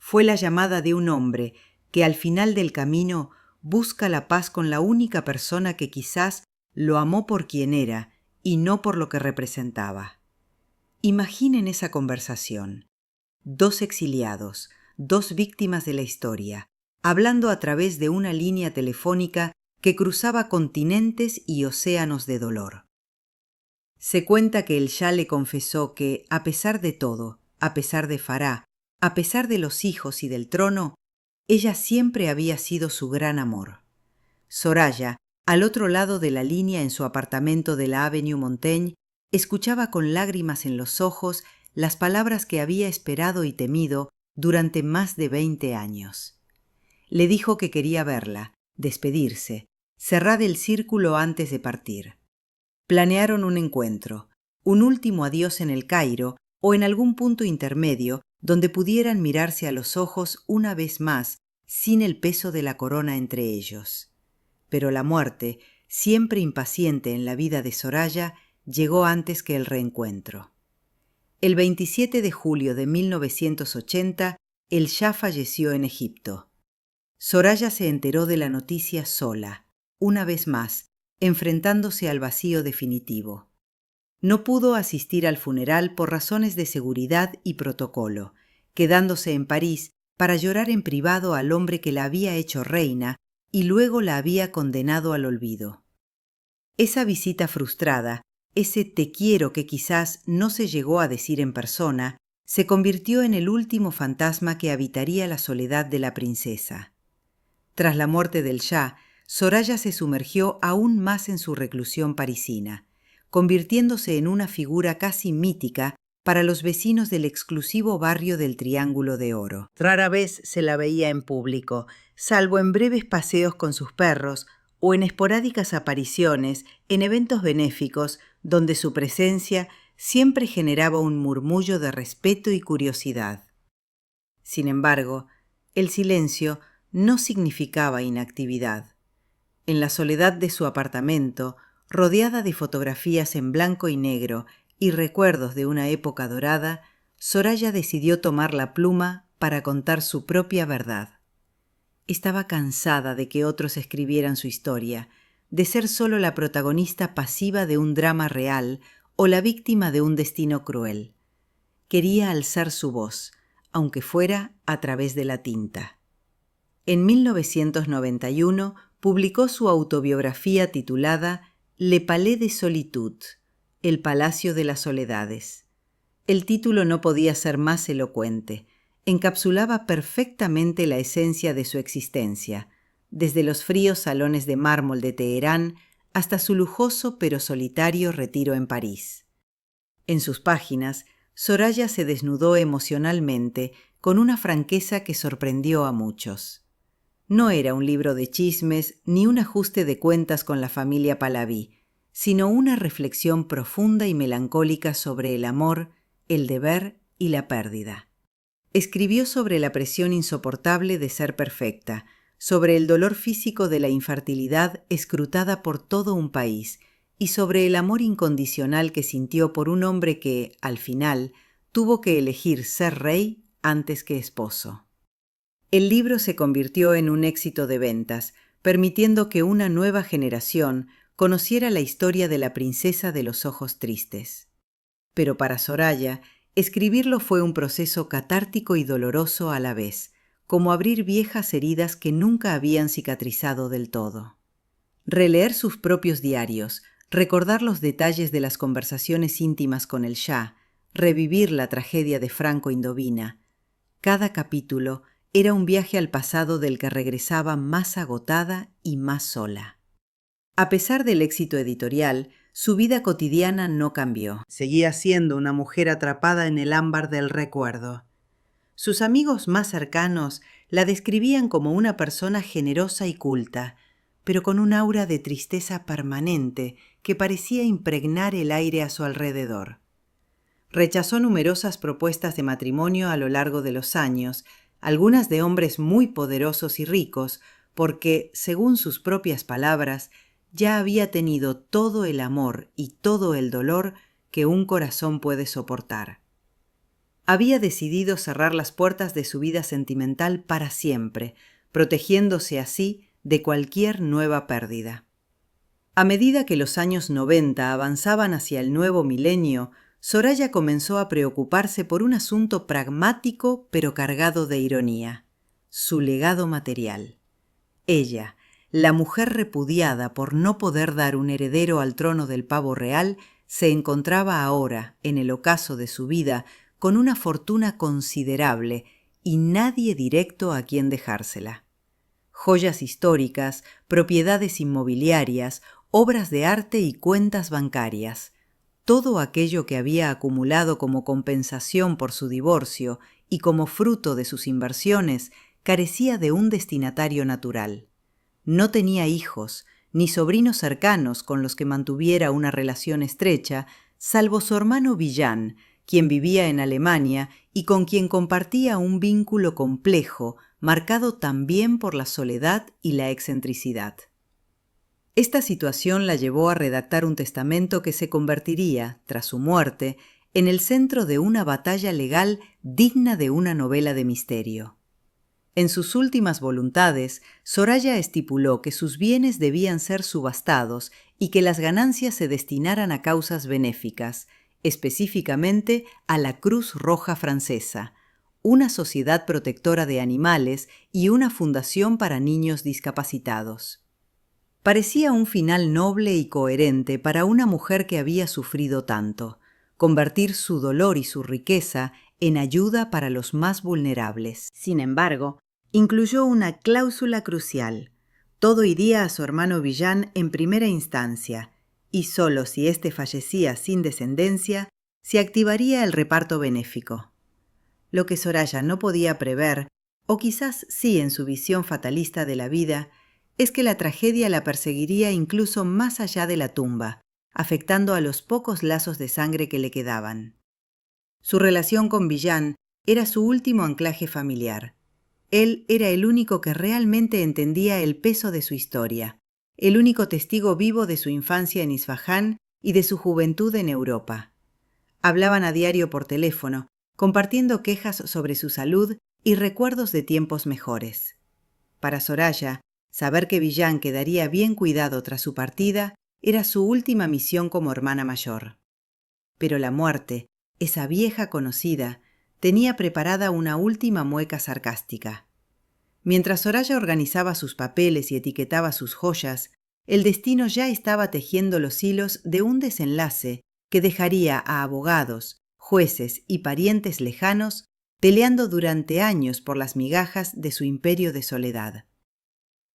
Fue la llamada de un hombre que al final del camino busca la paz con la única persona que quizás lo amó por quien era y no por lo que representaba. Imaginen esa conversación. 2 exiliados, 2 víctimas de la historia, hablando a través de una línea telefónica que cruzaba continentes y océanos de dolor. Se cuenta que el Shah le confesó que, a pesar de todo, a pesar de Farah, a pesar de los hijos y del trono, ella siempre había sido su gran amor. Soraya, al otro lado de la línea en su apartamento de la Avenue Montaigne, escuchaba con lágrimas en los ojos las palabras que había esperado y temido durante más de 20 años. Le dijo que quería verla, despedirse, cerrar el círculo antes de partir. Planearon un encuentro, un último adiós en el Cairo o en algún punto intermedio donde pudieran mirarse a los ojos una vez más sin el peso de la corona entre ellos. Pero la muerte, siempre impaciente en la vida de Soraya, llegó antes que el reencuentro. El 27 de julio de 1980, el Shah falleció en Egipto. Soraya se enteró de la noticia sola, una vez más, enfrentándose al vacío definitivo. No pudo asistir al funeral por razones de seguridad y protocolo, quedándose en París para llorar en privado al hombre que la había hecho reina y luego la había condenado al olvido. Esa visita frustrada, ese te quiero que quizás no se llegó a decir en persona, se convirtió en el último fantasma que habitaría la soledad de la princesa. Tras la muerte del Shah, Soraya se sumergió aún más en su reclusión parisina, convirtiéndose en una figura casi mítica para los vecinos del exclusivo barrio del Triángulo de Oro. Rara vez se la veía en público, salvo en breves paseos con sus perros o en esporádicas apariciones en eventos benéficos donde su presencia siempre generaba un murmullo de respeto y curiosidad. Sin embargo, el silencio no significaba inactividad. En la soledad de su apartamento, rodeada de fotografías en blanco y negro y recuerdos de una época dorada, Soraya decidió tomar la pluma para contar su propia verdad. Estaba cansada de que otros escribieran su historia, de ser solo la protagonista pasiva de un drama real o la víctima de un destino cruel. Quería alzar su voz, aunque fuera a través de la tinta. En 1991 publicó su autobiografía titulada Le Palais des Solitudes, El Palacio de las Soledades. El título no podía ser más elocuente. Encapsulaba perfectamente la esencia de su existencia, desde los fríos salones de mármol de Teherán hasta su lujoso pero solitario retiro en París. En sus páginas, Soraya se desnudó emocionalmente con una franqueza que sorprendió a muchos. No era un libro de chismes ni un ajuste de cuentas con la familia Pahlaví, sino una reflexión profunda y melancólica sobre el amor, el deber y la pérdida. Escribió sobre la presión insoportable de ser perfecta, sobre el dolor físico de la infertilidad escrutada por todo un país y sobre el amor incondicional que sintió por un hombre que, al final, tuvo que elegir ser rey antes que esposo. El libro se convirtió en un éxito de ventas, permitiendo que una nueva generación conociera la historia de la princesa de los ojos tristes. Pero para Soraya, escribirlo fue un proceso catártico y doloroso a la vez, como abrir viejas heridas que nunca habían cicatrizado del todo. Releer sus propios diarios, recordar los detalles de las conversaciones íntimas con el Shah, revivir la tragedia de Franco Indovina. Cada capítulo era un viaje al pasado del que regresaba más agotada y más sola. A pesar del éxito editorial, su vida cotidiana no cambió. Seguía siendo una mujer atrapada en el ámbar del recuerdo. Sus amigos más cercanos la describían como una persona generosa y culta, pero con un aura de tristeza permanente que parecía impregnar el aire a su alrededor. Rechazó numerosas propuestas de matrimonio a lo largo de los años, algunas de hombres muy poderosos y ricos, porque, según sus propias palabras, ya había tenido todo el amor y todo el dolor que un corazón puede soportar. Había decidido cerrar las puertas de su vida sentimental para siempre, protegiéndose así de cualquier nueva pérdida. A medida que los años 90 avanzaban hacia el nuevo milenio, Soraya comenzó a preocuparse por un asunto pragmático pero cargado de ironía: su legado material. Ella, la mujer repudiada por no poder dar un heredero al trono del pavo real, se encontraba ahora, en el ocaso de su vida, con una fortuna considerable y nadie directo a quien dejársela. Joyas históricas, propiedades inmobiliarias, obras de arte y cuentas bancarias. Todo aquello que había acumulado como compensación por su divorcio y como fruto de sus inversiones carecía de un destinatario natural. No tenía hijos, ni sobrinos cercanos con los que mantuviera una relación estrecha, salvo su hermano Villán, quien vivía en Alemania y con quien compartía un vínculo complejo, marcado también por la soledad y la excentricidad. Esta situación la llevó a redactar un testamento que se convertiría, tras su muerte, en el centro de una batalla legal digna de una novela de misterio. En sus últimas voluntades, Soraya estipuló que sus bienes debían ser subastados y que las ganancias se destinaran a causas benéficas, específicamente a la Cruz Roja Francesa, una sociedad protectora de animales y una fundación para niños discapacitados. Parecía un final noble y coherente para una mujer que había sufrido tanto: convertir su dolor y su riqueza en ayuda para los más vulnerables. Sin embargo, incluyó una cláusula crucial: todo iría a su hermano Villán en primera instancia, y solo si éste fallecía sin descendencia, se activaría el reparto benéfico. Lo que Soraya no podía prever, o quizás sí en su visión fatalista de la vida, es que la tragedia la perseguiría incluso más allá de la tumba, afectando a los pocos lazos de sangre que le quedaban. Su relación con Villán era su último anclaje familiar. Él era el único que realmente entendía el peso de su historia, el único testigo vivo de su infancia en Isfahán y de su juventud en Europa. Hablaban a diario por teléfono, compartiendo quejas sobre su salud y recuerdos de tiempos mejores. Para Soraya, saber que Villán quedaría bien cuidado tras su partida era su última misión como hermana mayor. Pero la muerte, esa vieja conocida, tenía preparada una última mueca sarcástica. Mientras Soraya organizaba sus papeles y etiquetaba sus joyas, el destino ya estaba tejiendo los hilos de un desenlace que dejaría a abogados, jueces y parientes lejanos peleando durante años por las migajas de su imperio de soledad.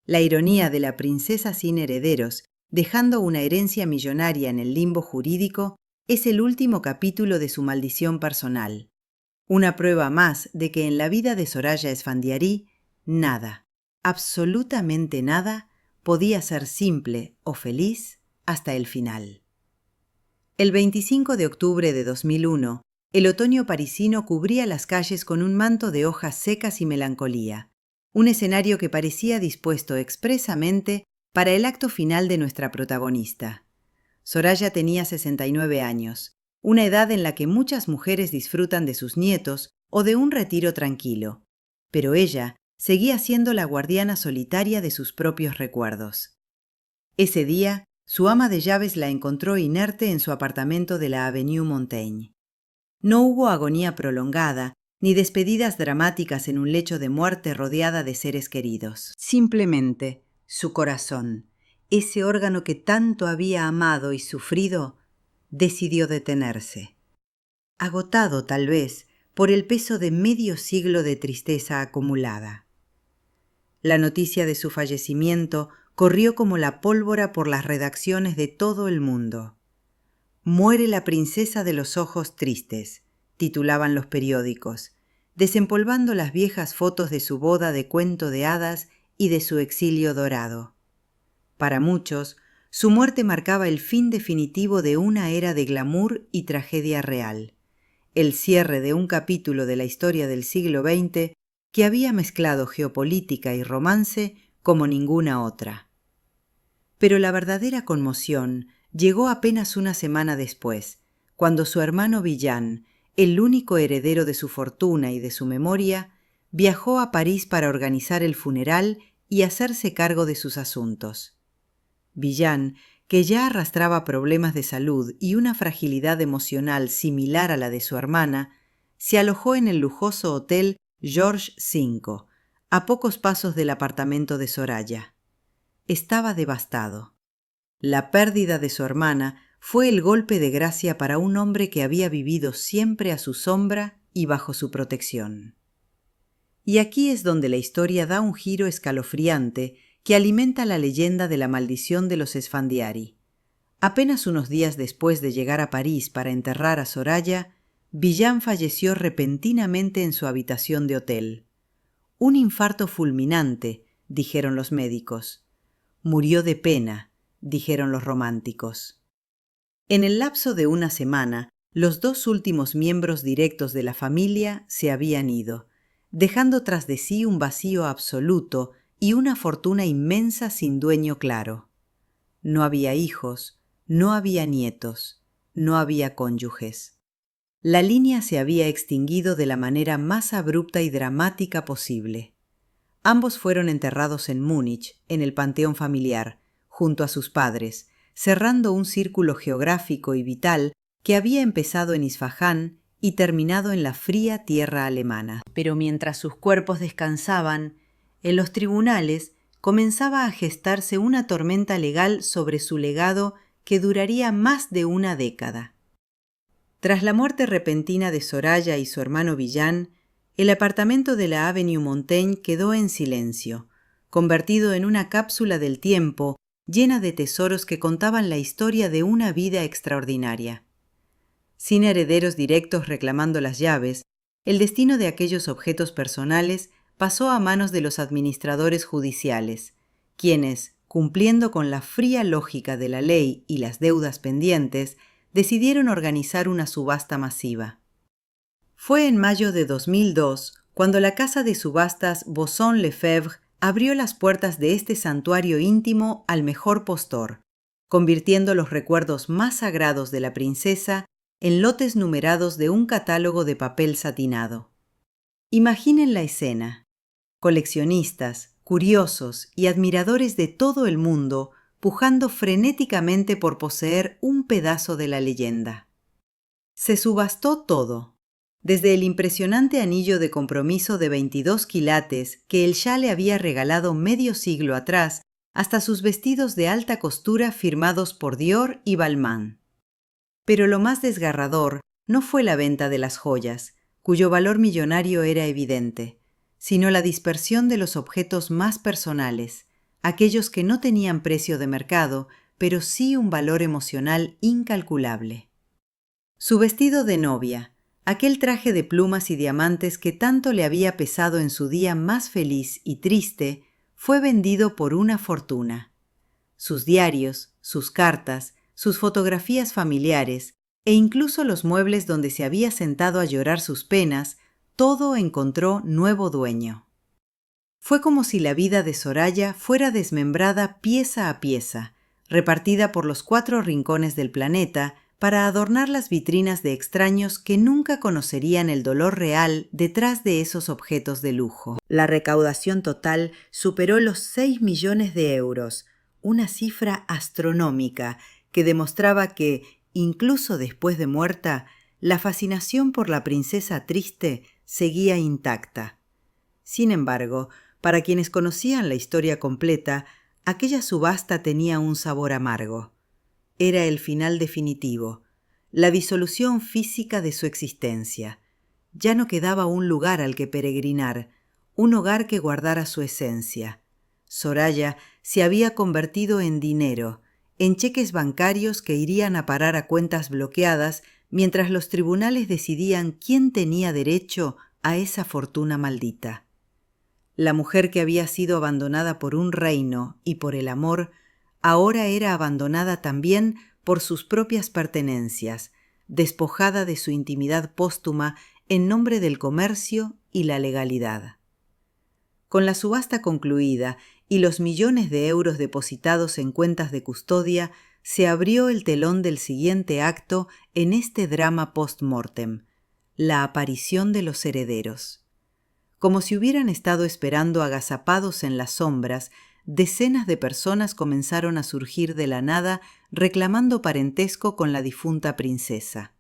La ironía de la princesa sin herederos, dejando una herencia millonaria en el limbo jurídico, es el último capítulo de su maldición personal. Una prueba más de que en la vida de Soraya Esfandiari, nada, absolutamente nada, podía ser simple o feliz hasta el final. El 25 de octubre de 2001, el otoño parisino cubría las calles con un manto de hojas secas y melancolía, un escenario que parecía dispuesto expresamente para el acto final de nuestra protagonista. Soraya tenía 69 años, una edad en la que muchas mujeres disfrutan de sus nietos o de un retiro tranquilo, pero ella seguía siendo la guardiana solitaria de sus propios recuerdos. Ese día, su ama de llaves la encontró inerte en su apartamento de la Avenue Montaigne. No hubo agonía prolongada, ni despedidas dramáticas en un lecho de muerte rodeada de seres queridos. Simplemente, su corazón, ese órgano que tanto había amado y sufrido, decidió detenerse. Agotado, tal vez, por el peso de medio siglo de tristeza acumulada. La noticia de su fallecimiento corrió como la pólvora por las redacciones de todo el mundo. «Muere la princesa de los ojos tristes», titulaban los periódicos, desempolvando las viejas fotos de su boda de cuento de hadas y de su exilio dorado. Para muchos, su muerte marcaba el fin definitivo de una era de glamour y tragedia real, el cierre de un capítulo de la historia del siglo XX que había mezclado geopolítica y romance como ninguna otra. Pero la verdadera conmoción llegó apenas una semana después, cuando su hermano Villán, el único heredero de su fortuna y de su memoria, viajó a París para organizar el funeral y hacerse cargo de sus asuntos. Villán, que ya arrastraba problemas de salud y una fragilidad emocional similar a la de su hermana, se alojó en el lujoso hotel Georges V, a pocos pasos del apartamento de Soraya. Estaba devastado. La pérdida de su hermana fue el golpe de gracia para un hombre que había vivido siempre a su sombra y bajo su protección. Y aquí es donde la historia da un giro escalofriante que alimenta la leyenda de la maldición de los Esfandiari. Apenas unos días después de llegar a París para enterrar a Soraya, Villán falleció repentinamente en su habitación de hotel. Un infarto fulminante, dijeron los médicos. Murió de pena, dijeron los románticos. En el lapso de una semana, los dos últimos miembros directos de la familia se habían ido, dejando tras de sí un vacío absoluto y una fortuna inmensa sin dueño claro. No había hijos, no había nietos, no había cónyuges. La línea se había extinguido de la manera más abrupta y dramática posible. Ambos fueron enterrados en Múnich, en el panteón familiar, junto a sus padres, cerrando un círculo geográfico y vital que había empezado en Isfahán y terminado en la fría tierra alemana. Pero mientras sus cuerpos descansaban, en los tribunales comenzaba a gestarse una tormenta legal sobre su legado que duraría más de una década. Tras la muerte repentina de Soraya y su hermano Villán, el apartamento de la Avenue Montaigne quedó en silencio, convertido en una cápsula del tiempo llena de tesoros que contaban la historia de una vida extraordinaria. Sin herederos directos reclamando las llaves, el destino de aquellos objetos personales pasó a manos de los administradores judiciales, quienes, cumpliendo con la fría lógica de la ley y las deudas pendientes, decidieron organizar una subasta masiva. Fue en mayo de 2002 cuando la casa de subastas Bosson-Lefebvre abrió las puertas de este santuario íntimo al mejor postor, convirtiendo los recuerdos más sagrados de la princesa en lotes numerados de un catálogo de papel satinado. Imaginen la escena. Coleccionistas, curiosos y admiradores de todo el mundo pujando frenéticamente por poseer un pedazo de la leyenda. Se subastó todo, desde el impresionante anillo de compromiso de 22 quilates que el Shah le había regalado medio siglo atrás, hasta sus vestidos de alta costura firmados por Dior y Balmain. Pero lo más desgarrador no fue la venta de las joyas, cuyo valor millonario era evidente, sino la dispersión de los objetos más personales, aquellos que no tenían precio de mercado, pero sí un valor emocional incalculable. Su vestido de novia, aquel traje de plumas y diamantes que tanto le había pesado en su día más feliz y triste, fue vendido por una fortuna. Sus diarios, sus cartas, sus fotografías familiares e incluso los muebles donde se había sentado a llorar sus penas, todo encontró nuevo dueño. Fue como si la vida de Soraya fuera desmembrada pieza a pieza, repartida por los 4 rincones del planeta para adornar las vitrinas de extraños que nunca conocerían el dolor real detrás de esos objetos de lujo. La recaudación total superó los 6 millones de euros, una cifra astronómica que demostraba que, incluso después de muerta, la fascinación por la princesa triste seguía intacta. Sin embargo, para quienes conocían la historia completa, aquella subasta tenía un sabor amargo. Era el final definitivo, la disolución física de su existencia. Ya no quedaba un lugar al que peregrinar, un hogar que guardara su esencia. Soraya se había convertido en dinero, en cheques bancarios que irían a parar a cuentas bloqueadas mientras los tribunales decidían quién tenía derecho a esa fortuna maldita. La mujer que había sido abandonada por un reino y por el amor, ahora era abandonada también por sus propias pertenencias, despojada de su intimidad póstuma en nombre del comercio y la legalidad. Con la subasta concluida y los millones de euros depositados en cuentas de custodia, se abrió el telón del siguiente acto en este drama post-mortem, la aparición de los herederos. Como si hubieran estado esperando agazapados en las sombras, decenas de personas comenzaron a surgir de la nada reclamando parentesco con la difunta princesa.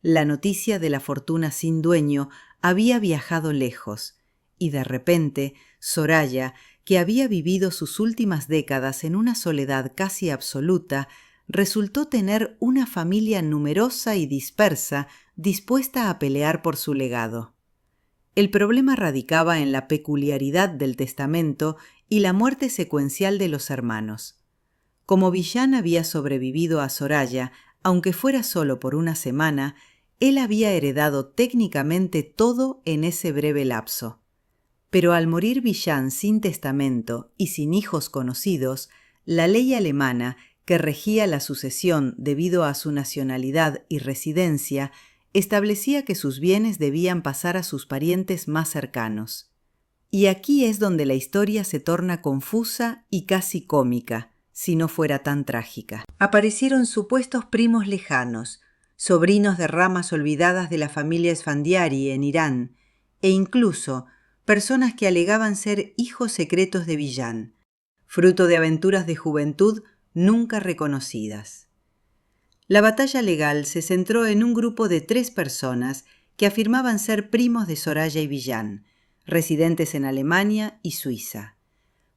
La noticia de la fortuna sin dueño había viajado lejos, y de repente Soraya, que había vivido sus últimas décadas en una soledad casi absoluta, resultó tener una familia numerosa y dispersa dispuesta a pelear por su legado. El problema radicaba en la peculiaridad del testamento y la muerte secuencial de los hermanos. Como Villán había sobrevivido a Soraya, aunque fuera solo por una semana, él había heredado técnicamente todo en ese breve lapso. Pero al morir Villán sin testamento y sin hijos conocidos, la ley alemana, que regía la sucesión debido a su nacionalidad y residencia, establecía que sus bienes debían pasar a sus parientes más cercanos. Y aquí es donde la historia se torna confusa y casi cómica, si no fuera tan trágica. Aparecieron supuestos primos lejanos, sobrinos de ramas olvidadas de la familia Esfandiari en Irán, e incluso personas que alegaban ser hijos secretos de Villán, fruto de aventuras de juventud nunca reconocidas. La batalla legal se centró en un grupo de 3 personas que afirmaban ser primos de Soraya y Villán, residentes en Alemania y Suiza.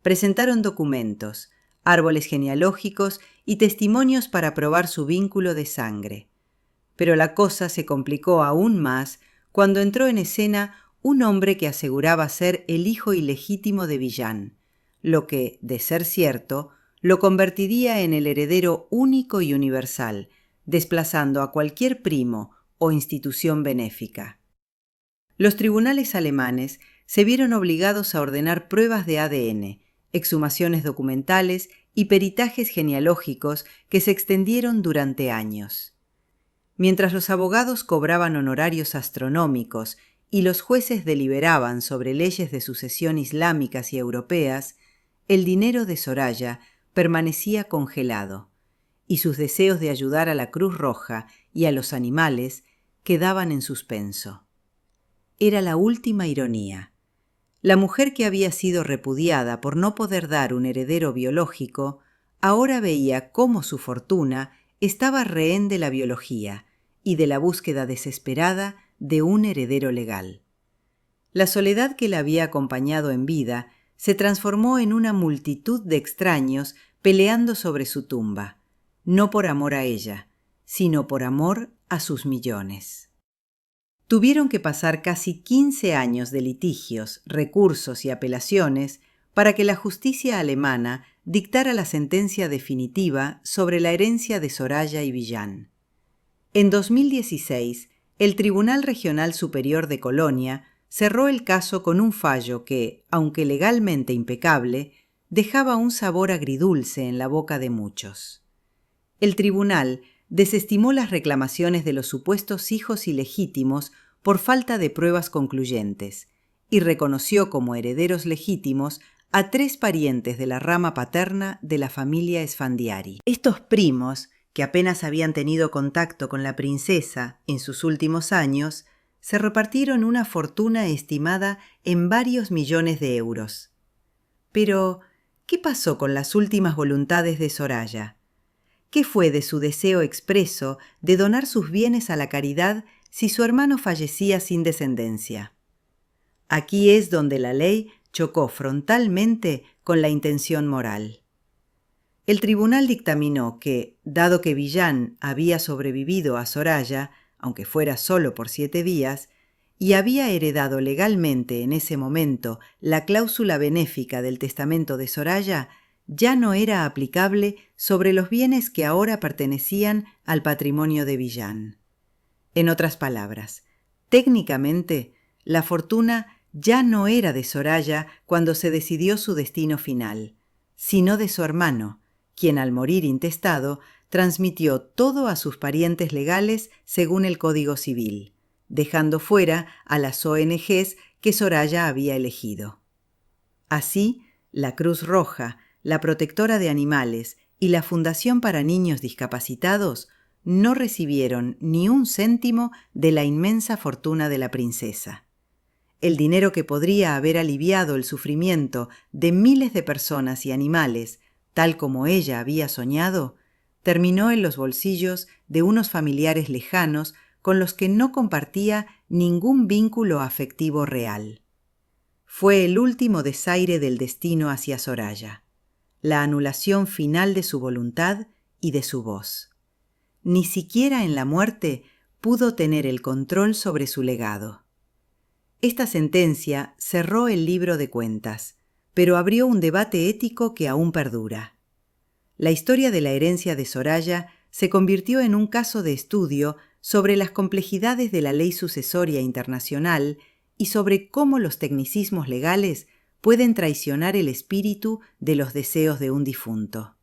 Presentaron documentos, árboles genealógicos y testimonios para probar su vínculo de sangre. Pero la cosa se complicó aún más cuando entró en escena un hombre que aseguraba ser el hijo ilegítimo de Villán, lo que, de ser cierto, lo convertiría en el heredero único y universal, desplazando a cualquier primo o institución benéfica. Los tribunales alemanes se vieron obligados a ordenar pruebas de ADN, exhumaciones documentales y peritajes genealógicos que se extendieron durante años. Mientras los abogados cobraban honorarios astronómicos y los jueces deliberaban sobre leyes de sucesión islámicas y europeas, el dinero de Soraya permanecía congelado, y sus deseos de ayudar a la Cruz Roja y a los animales quedaban en suspenso. Era la última ironía. La mujer que había sido repudiada por no poder dar un heredero biológico, ahora veía cómo su fortuna estaba rehén de la biología y de la búsqueda desesperada de un heredero legal. La soledad que la había acompañado en vida se transformó en una multitud de extraños peleando sobre su tumba, no por amor a ella, sino por amor a sus millones. Tuvieron que pasar casi 15 años de litigios, recursos y apelaciones para que la justicia alemana dictara la sentencia definitiva sobre la herencia de Soraya y Villán. En 2016, el Tribunal Regional Superior de Colonia cerró el caso con un fallo que, aunque legalmente impecable, dejaba un sabor agridulce en la boca de muchos. El tribunal desestimó las reclamaciones de los supuestos hijos ilegítimos por falta de pruebas concluyentes y reconoció como herederos legítimos a 3 parientes de la rama paterna de la familia Esfandiari. Estos primos, que apenas habían tenido contacto con la princesa en sus últimos años, se repartieron una fortuna estimada en varios millones de euros. Pero, ¿qué pasó con las últimas voluntades de Soraya? ¿Qué fue de su deseo expreso de donar sus bienes a la caridad si su hermano fallecía sin descendencia? Aquí es donde la ley chocó frontalmente con la intención moral. El tribunal dictaminó que, dado que Villán había sobrevivido a Soraya, aunque fuera solo por 7 días, y había heredado legalmente en ese momento la cláusula benéfica del testamento de Soraya, ya no era aplicable sobre los bienes que ahora pertenecían al patrimonio de Villán. En otras palabras, técnicamente, la fortuna ya no era de Soraya cuando se decidió su destino final, sino de su hermano, quien al morir intestado transmitió todo a sus parientes legales según el Código Civil, dejando fuera a las ONGs que Soraya había elegido. Así, la Cruz Roja, la protectora de animales y la Fundación para Niños Discapacitados no recibieron ni un céntimo de la inmensa fortuna de la princesa. El dinero que podría haber aliviado el sufrimiento de miles de personas y animales, tal como ella había soñado, terminó en los bolsillos de unos familiares lejanos con los que no compartía ningún vínculo afectivo real. Fue el último desaire del destino hacia Soraya, la anulación final de su voluntad y de su voz. Ni siquiera en la muerte pudo tener el control sobre su legado. Esta sentencia cerró el libro de cuentas, pero abrió un debate ético que aún perdura. La historia de la herencia de Soraya se convirtió en un caso de estudio sobre las complejidades de la ley sucesoria internacional y sobre cómo los tecnicismos legales pueden traicionar el espíritu de los deseos de un difunto.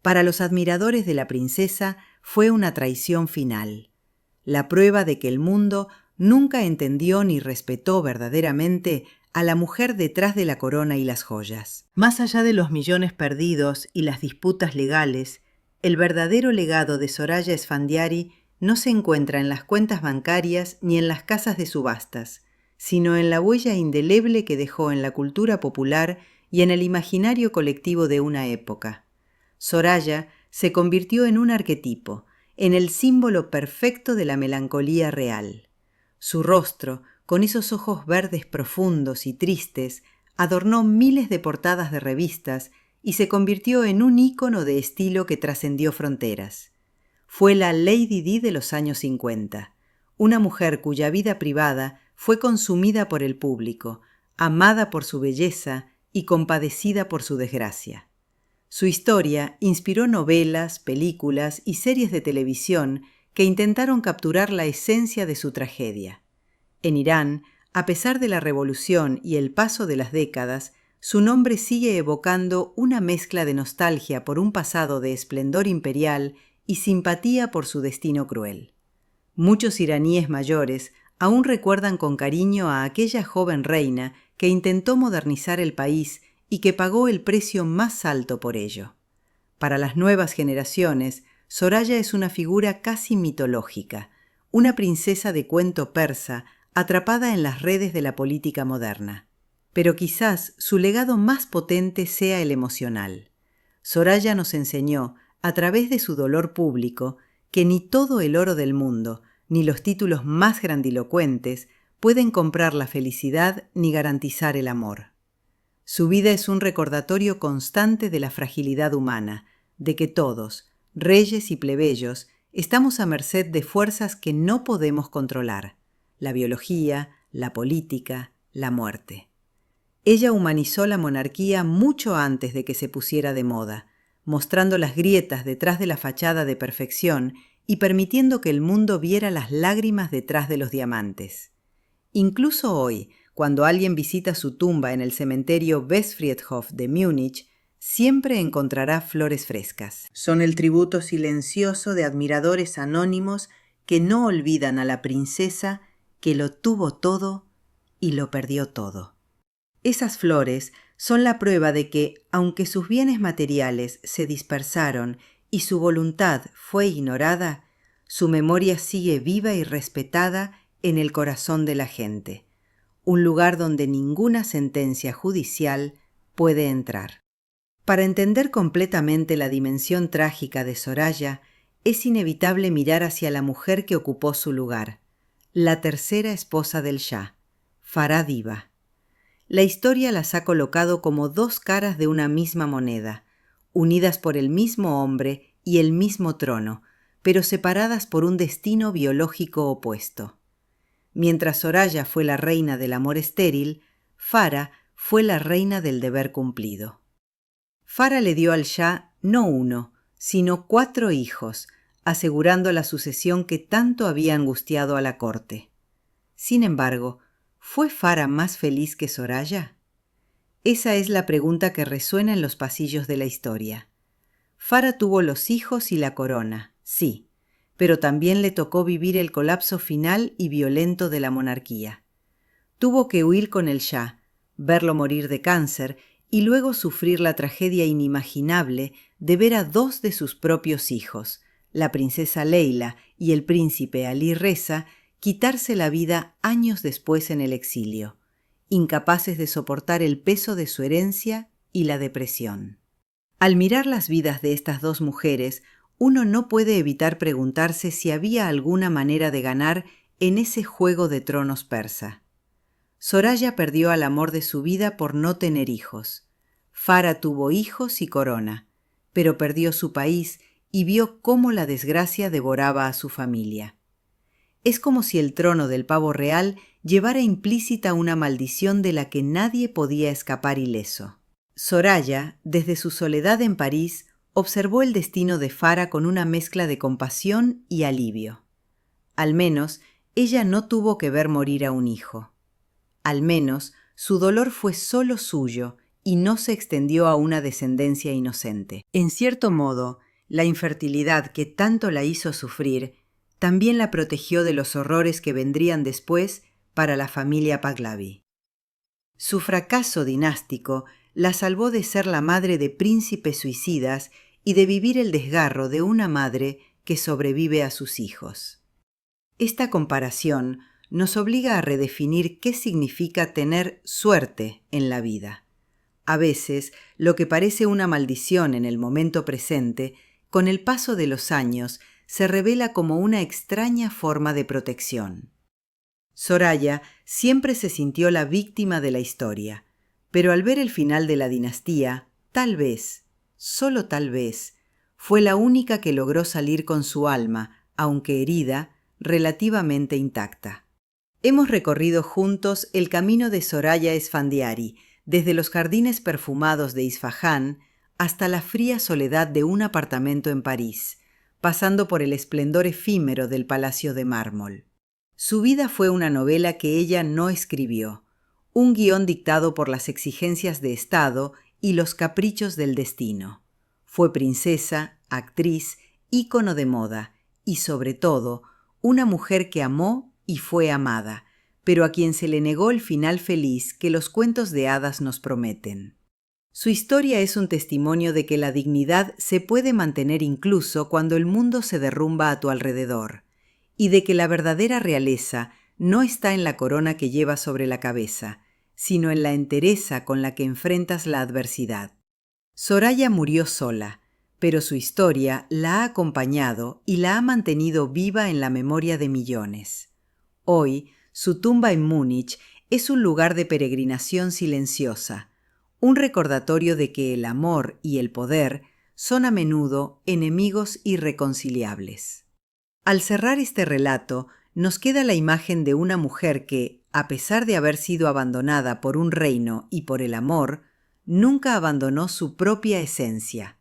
Para los admiradores de la princesa fue una traición final, la prueba de que el mundo nunca entendió ni respetó verdaderamente a la mujer detrás de la corona y las joyas. Más allá de los millones perdidos y las disputas legales, el verdadero legado de Soraya Esfandiari no se encuentra en las cuentas bancarias ni en las casas de subastas, sino en la huella indeleble que dejó en la cultura popular y en el imaginario colectivo de una época. Soraya se convirtió en un arquetipo, en el símbolo perfecto de la melancolía real. Su rostro, con esos ojos verdes profundos y tristes, adornó miles de portadas de revistas y se convirtió en un ícono de estilo que trascendió fronteras. Fue la Lady Di de los años 50, una mujer cuya vida privada fue consumida por el público, amada por su belleza y compadecida por su desgracia. Su historia inspiró novelas, películas y series de televisión que intentaron capturar la esencia de su tragedia. En Irán, a pesar de la revolución y el paso de las décadas, su nombre sigue evocando una mezcla de nostalgia por un pasado de esplendor imperial y simpatía por su destino cruel. Muchos iraníes mayores aún recuerdan con cariño a aquella joven reina que intentó modernizar el país y que pagó el precio más alto por ello. Para las nuevas generaciones, Soraya es una figura casi mitológica, una princesa de cuento persa atrapada en las redes de la política moderna. Pero quizás su legado más potente sea el emocional. Soraya nos enseñó, a través de su dolor público, que ni todo el oro del mundo, ni los títulos más grandilocuentes, pueden comprar la felicidad ni garantizar el amor. Su vida es un recordatorio constante de la fragilidad humana, de que todos, reyes y plebeyos, estamos a merced de fuerzas que no podemos controlar: la biología, la política, la muerte. Ella humanizó la monarquía mucho antes de que se pusiera de moda, mostrando las grietas detrás de la fachada de perfección y permitiendo que el mundo viera las lágrimas detrás de los diamantes. Incluso hoy, cuando alguien visita su tumba en el cementerio Westfriedhof de Múnich, siempre encontrará flores frescas. Son el tributo silencioso de admiradores anónimos que no olvidan a la princesa que lo tuvo todo y lo perdió todo. Esas flores son la prueba de que, aunque sus bienes materiales se dispersaron y su voluntad fue ignorada, su memoria sigue viva y respetada en el corazón de la gente, un lugar donde ninguna sentencia judicial puede entrar. Para entender completamente la dimensión trágica de Soraya, es inevitable mirar hacia la mujer que ocupó su lugar, la tercera esposa del Shah, Farah Diba. La historia las ha colocado como dos caras de una misma moneda, unidas por el mismo hombre y el mismo trono, pero separadas por un destino biológico opuesto. Mientras Soraya fue la reina del amor estéril, Farah fue la reina del deber cumplido. Farah le dio al Shah no uno, sino 4 hijos, asegurando la sucesión que tanto había angustiado a la corte. Sin embargo, ¿fue Farah más feliz que Soraya? Esa es la pregunta que resuena en los pasillos de la historia. Farah tuvo los hijos y la corona, sí, pero también le tocó vivir el colapso final y violento de la monarquía. Tuvo que huir con el Shah, verlo morir de cáncer y luego sufrir la tragedia inimaginable de ver a dos de sus propios hijos, la princesa Leila y el príncipe Ali Reza, quitarse la vida años después en el exilio, incapaces de soportar el peso de su herencia y la depresión. Al mirar las vidas de estas dos mujeres, uno no puede evitar preguntarse si había alguna manera de ganar en ese juego de tronos persa. Soraya perdió al amor de su vida por no tener hijos. Farah tuvo hijos y corona, pero perdió su país y vio cómo la desgracia devoraba a su familia. Es como si el trono del pavo real llevara implícita una maldición de la que nadie podía escapar ileso. Soraya, desde su soledad en París, observó el destino de Farah con una mezcla de compasión y alivio. Al menos, ella no tuvo que ver morir a un hijo. Al menos, su dolor fue solo suyo y no se extendió a una descendencia inocente. En cierto modo, la infertilidad que tanto la hizo sufrir también la protegió de los horrores que vendrían después para la familia Pahlavi. Su fracaso dinástico la salvó de ser la madre de príncipes suicidas y de vivir el desgarro de una madre que sobrevive a sus hijos. Esta comparación nos obliga a redefinir qué significa tener suerte en la vida. A veces, lo que parece una maldición en el momento presente, con el paso de los años, se revela como una extraña forma de protección. Soraya siempre se sintió la víctima de la historia, pero al ver el final de la dinastía, tal vez, solo tal vez, fue la única que logró salir con su alma, aunque herida, relativamente intacta. Hemos recorrido juntos el camino de Soraya Esfandiari, desde los jardines perfumados de Isfahán hasta la fría soledad de un apartamento en París, pasando por el esplendor efímero del Palacio de Mármol. Su vida fue una novela que ella no escribió, un guión dictado por las exigencias de Estado y los caprichos del destino. Fue princesa, actriz, ícono de moda y, sobre todo, una mujer que amó y fue amada, pero a quien se le negó el final feliz que los cuentos de hadas nos prometen. Su historia es un testimonio de que la dignidad se puede mantener incluso cuando el mundo se derrumba a tu alrededor, y de que la verdadera realeza no está en la corona que llevas sobre la cabeza, sino en la entereza con la que enfrentas la adversidad. Soraya murió sola, pero su historia la ha acompañado y la ha mantenido viva en la memoria de millones. Hoy, su tumba en Múnich es un lugar de peregrinación silenciosa, un recordatorio de que el amor y el poder son a menudo enemigos irreconciliables. Al cerrar este relato, nos queda la imagen de una mujer que, a pesar de haber sido abandonada por un reino y por el amor, nunca abandonó su propia esencia.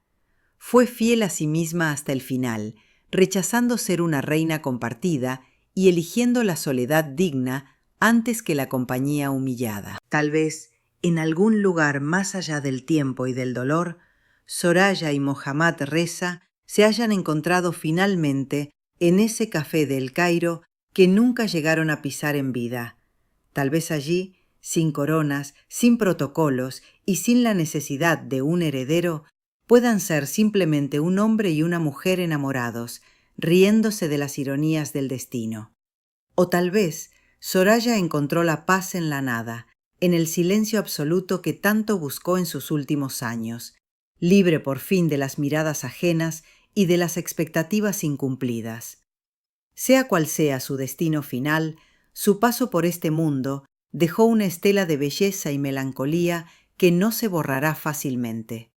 Fue fiel a sí misma hasta el final, rechazando ser una reina compartida y eligiendo la soledad digna antes que la compañía humillada. Tal vez, en algún lugar más allá del tiempo y del dolor, Soraya y Mohammad Reza se hayan encontrado finalmente en ese café del Cairo que nunca llegaron a pisar en vida. Tal vez allí, sin coronas, sin protocolos y sin la necesidad de un heredero, puedan ser simplemente un hombre y una mujer enamorados, riéndose de las ironías del destino. O tal vez Soraya encontró la paz en la nada, en el silencio absoluto que tanto buscó en sus últimos años, libre por fin de las miradas ajenas y de las expectativas incumplidas. Sea cual sea su destino final, su paso por este mundo dejó una estela de belleza y melancolía que no se borrará fácilmente.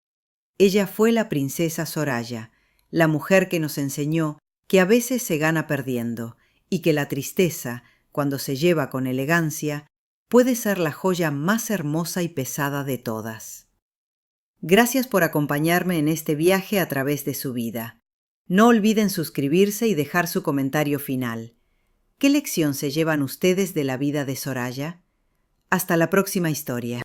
Ella fue la princesa Soraya, la mujer que nos enseñó que a veces se gana perdiendo y que la tristeza, cuando se lleva con elegancia, puede ser la joya más hermosa y pesada de todas. Gracias por acompañarme en este viaje a través de su vida. No olviden suscribirse y dejar su comentario final. ¿Qué lección se llevan ustedes de la vida de Soraya? Hasta la próxima historia.